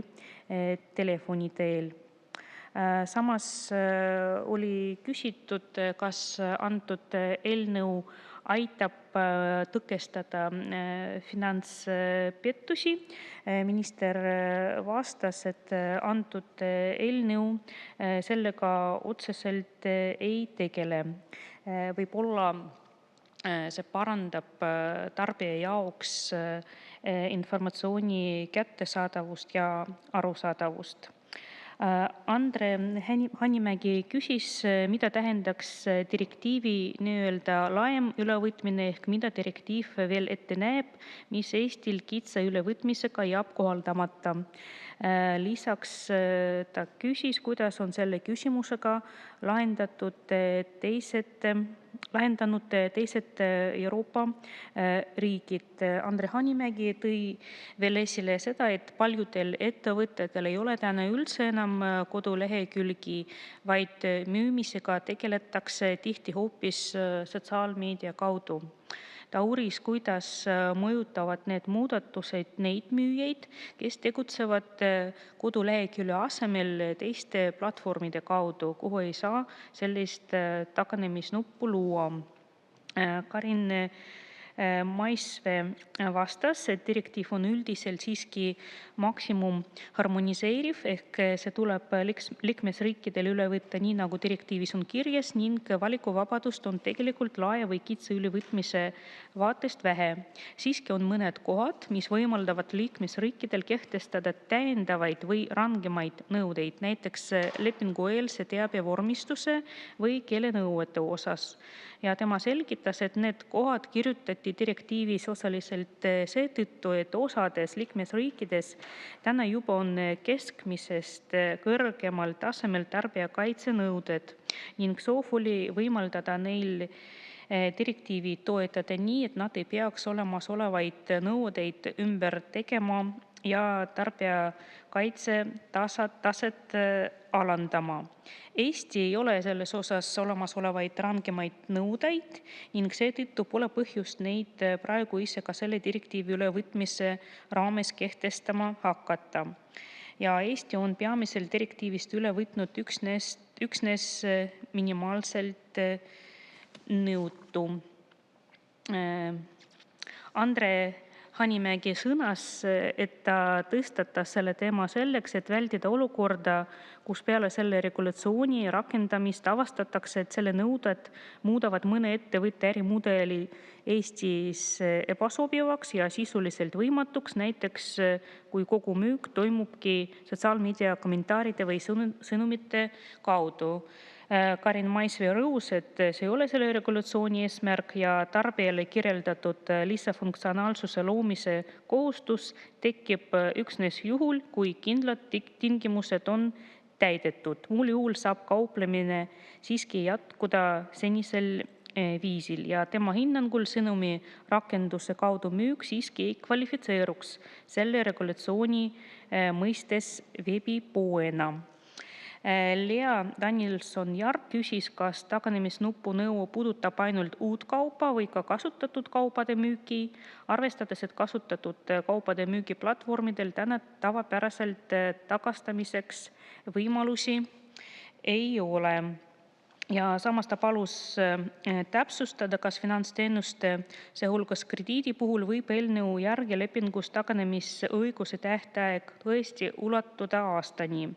telefoni teel. Samas oli küsitud, kas antud eelnõu aitab tõkestada finantspettusi. Minister vastas, et antud eelnõu sellega otseselt ei tegele. Võib-olla see parandab tarbija jaoks informatsiooni kättesaadavust ja arusaadavust. Andre Hanimägi küsis, mida tähendaks direktiivi nii-öelda laiem ülevõtmine ehk mida direktiiv veel ette näeb, mis Eestil kitsa ülevõtmisega jääb kohaldamata. Lisaks ta küsis, kuidas on selle küsimusega lahendanud teised Euroopa riigid. Andre Hanimägi tõi veel esile seda, et paljudel ettevõtetel ei ole täna üldse enam kodulehekülgi, vaid müümisega tegeletakse tihti hoopis sotsiaalmeedia kaudu. Ta uuris, kuidas mõjutavad need muudatused neid müüjaid, kes tegutsevad kodulehekülje asemel teiste platvormide kaudu, kuhu ei saa sellist taganemisnuppu luua. Karin Maisvee vastas, et direktiiv on üldiselt siiski maksimum harmoniseeriv ehk see tuleb liikmesriikidel üle võtta nii, nagu direktiivis on kirjas, ning valikuvabadust on tegelikult laia või kitsa ülevõtmise vaatest vähe. Siiski on mõned kohad, mis võimaldavad liikmesriikidel kehtestada täiendavaid või rangemaid nõudeid, näiteks lepingueelse teabe vormistuse või keelenõuete osas. Ja tema selgitas, et need kohad kirjutati direktiivis osaliselt seetõttu, et osades liikmesriikides täna juba on keskmisest kõrgemal tasemel tarbijakaitsenõuded ning soov oli võimaldada neil direktiivi toetada nii, et nad ei peaks olemasolevaid nõudeid ümber tegema ja tarbijakaitse taset alandama. Eesti ei ole selles osas olemasolevaid rangemaid nõudeid ning seetõttu pole põhjust neid praegu ise ka selle direktiivi ülevõtmise raames kehtestama hakata. Ja Eesti on peamiselt direktiivist üle võtnud üksnes minimaalselt nõutu. Andre Hanimägi sõnas, et ta tõstatas selle teema selleks, et vältida olukorda, kus peale selle regulatsiooni rakendamist avastatakse, et selle nõuded muudavad mõne ettevõtte ärimudeli Eestis ebasobivaks ja sisuliselt võimatuks, näiteks kui kogu müük toimubki sotsiaalmeedia kommentaaride või sõnumite kaudu. Karin Maisvee rõhus, et see ei ole selle regulatsiooni eesmärk ja tarbijale kirjeldatud lisafunktsionaalsuse loomise kohustus tekib üksnes juhul, kui kindlad tingimused on täidetud. Muul juhul saab kauplemine siiski jätkuda senisel viisil ja tema hinnangul sõnumi rakenduse kaudu müük siiski ei kvalifitseeruks selle regulatsiooni mõistes veebipoena. Lea Danilson-Järg küsis, kas taganemisnupu nõue puudutab ainult uut kaupa või ka kasutatud kaupade müüki, arvestades, et kasutatud kaupade müügiplatvormidel täna tavapäraselt tagastamiseks võimalusi ei ole. Ja samas ta palus täpsustada, kas finantsteenuste, seehulgas krediidi puhul võib eelnõu järgi lepingust taganemisõiguse tähtaeg tõesti ulatuda aastani.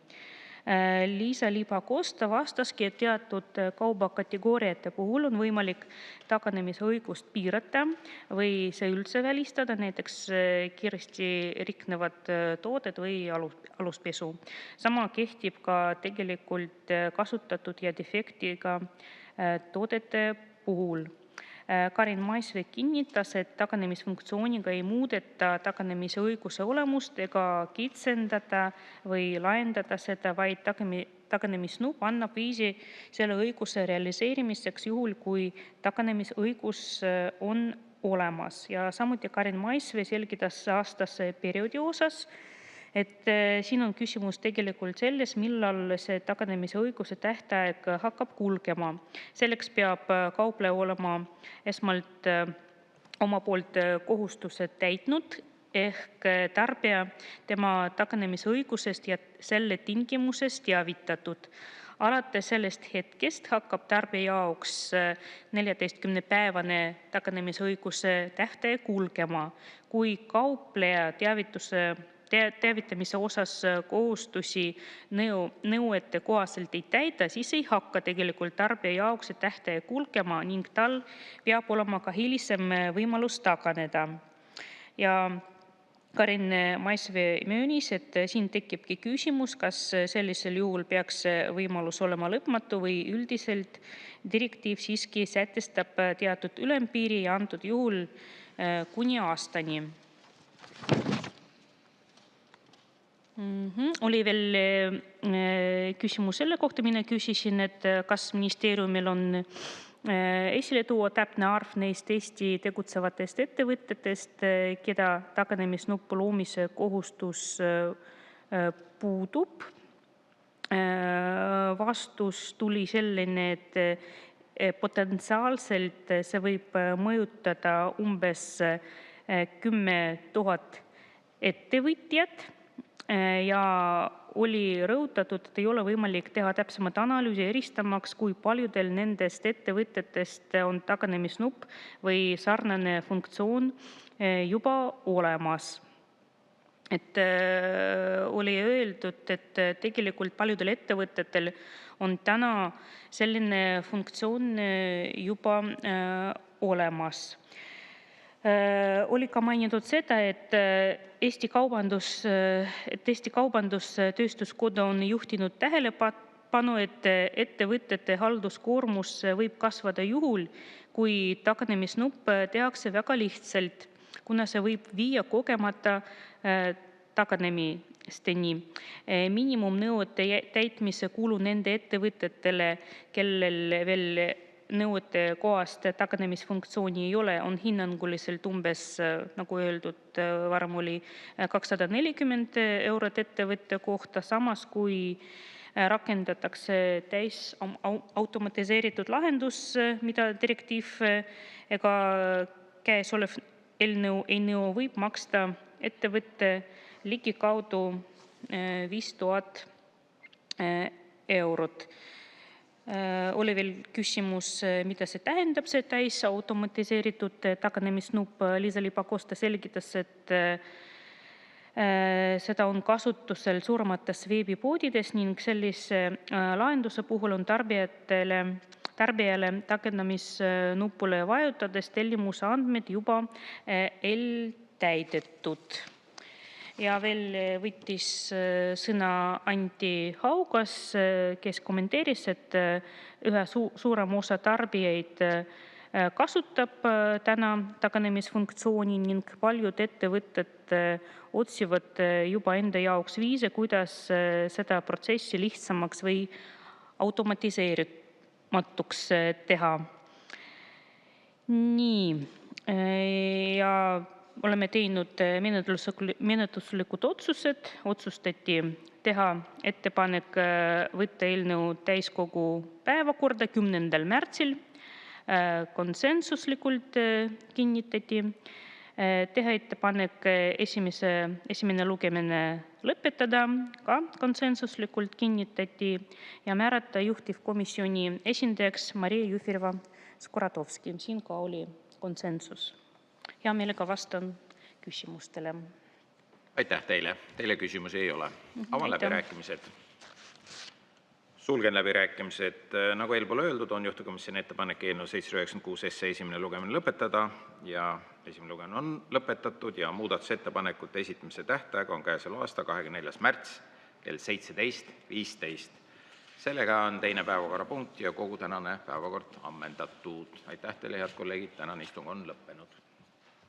Liisa-Ly Pakosta vastaski, et teatud kaubakategooriate puhul on võimalik taganemisõigust piirata või see üldse välistada, näiteks kiiresti riknevad tooted või aluspesu. Sama kehtib ka tegelikult kasutatud ja defektiga toodete puhul. Karin Maisvee kinnitas, et taganemisfunktsiooniga ei muudeta taganemise õiguse olemust ega kitsendada või laiendada seda, vaid taganemisnupp annab viisi selle õiguse realiseerimiseks juhul, kui taganemisõigus on olemas. Ja samuti Karin Maisvee selgitas aastase perioodi osas, et siin on küsimus tegelikult selles, millal see taganemise õiguse tähtaeg hakkab kulgema. Selleks peab kaupleja olema esmalt oma poolt kohustused täitnud ehk tarbija tema taganemise õigusest ja selle tingimusest teavitatud. Alates sellest hetkest hakkab tarbija jaoks 14-päevane taganemisõiguse tähtaeg kulgema. Kui kaupleja teavitamise osas kohustusi nõuete kohaselt ei täida, siis ei hakka tegelikult tarbija jaoks see tähtaeg kulgema ning tal peab olema ka hilisem võimalus taganeda. Ja Karin Maisvee möönis, et siin tekibki küsimus, kas sellisel juhul peaks võimalus olema lõpmatu või üldiselt direktiiv siiski sätestab teatud ülempiiri ja antud juhul kuni aastani. Oli veel küsimus selle kohta, mina küsisin, et kas ministeeriumil on esile tuua täpne arv neist Eesti tegutsevatest ettevõtetest, keda taganemisnupu loomise kohustus puudub. Vastus tuli selline, et potentsiaalselt see võib mõjutada umbes 10 000 ettevõtjat. Ja oli rõhutatud, et ei ole võimalik teha täpsemat analüüsi eristamaks, kui paljudel nendest ettevõtetest on taganemisnupp või sarnane funktsioon juba olemas. Et oli öeldud, et tegelikult paljudel ettevõtetel on täna selline funktsioon juba olemas. Oli ka mainitud seda, et Eesti Kaubandus-Tööstuskoda on juhtinud tähelepanu, et ettevõtete halduskoormus võib kasvada juhul, kui taganemisnupp tehakse väga lihtsalt, kuna see võib viia kogemata taganemisteni. Miinimumnõuete täitmise kulu nende ettevõtetele, kellel veel nõuete kohast taganemisfunktsiooni ei ole, on hinnanguliselt umbes, nagu öeldud, varem oli 240 eurot ettevõtte kohta, samas kui rakendatakse automatiseeritud lahendus, mida direktiiv ega käesolev eelnõu ei nõua, võib maksta ettevõtte ligikaudu 5000 eurot. Oli veel küsimus, mida see tähendab, see täisautomatiseeritud taganemisnupp. Liisa-Ly Pakosta selgitas, et seda on kasutusel suuremates veebipoodides ning sellise lahenduse puhul on tarbijale taganemisnupule vajutades tellimuse andmed juba eeltäidetud. Ja veel võttis sõna Anti Haugas, kes kommenteeris, et üha suurem osa tarbijaid kasutab täna taganemisfunktsiooni ning paljud ettevõtted otsivad juba enda jaoks viise, kuidas seda protsessi lihtsamaks või automatiseerimatuks teha. Nii, ja oleme teinud menetluslikud otsused. Otsustati teha ettepanek võtta eelnõu täiskogu päevakorda 10. märtsil. Konsensuslikult kinnitati. Teha ettepanek esimene lugemine lõpetada, ka konsensuslikult kinnitati, ja määrata juhtivkomisjoni esindajaks Maria Jufereva-Skuratovski. Siin ka oli konsensus. Hea meelega vastan küsimustele. Aitäh teile. Teile küsimusi ei ole. Avan läbirääkimised. Sulgen läbirääkimised. Nagu eelpool öeldud, on juhtivkomisjoni ettepanek eelnõu 796 esimene lugemine lõpetada ja esimene lugemine on lõpetatud ja muudatusettepanekute esitamise tähtaeg on käesoleva aasta 24. märts kell 17.15. Sellega on teine päevakorrapunkt ja kogu tänane päevakord ammendatud. Aitäh teile, head kolleegid. Tänane istung on lõppenud.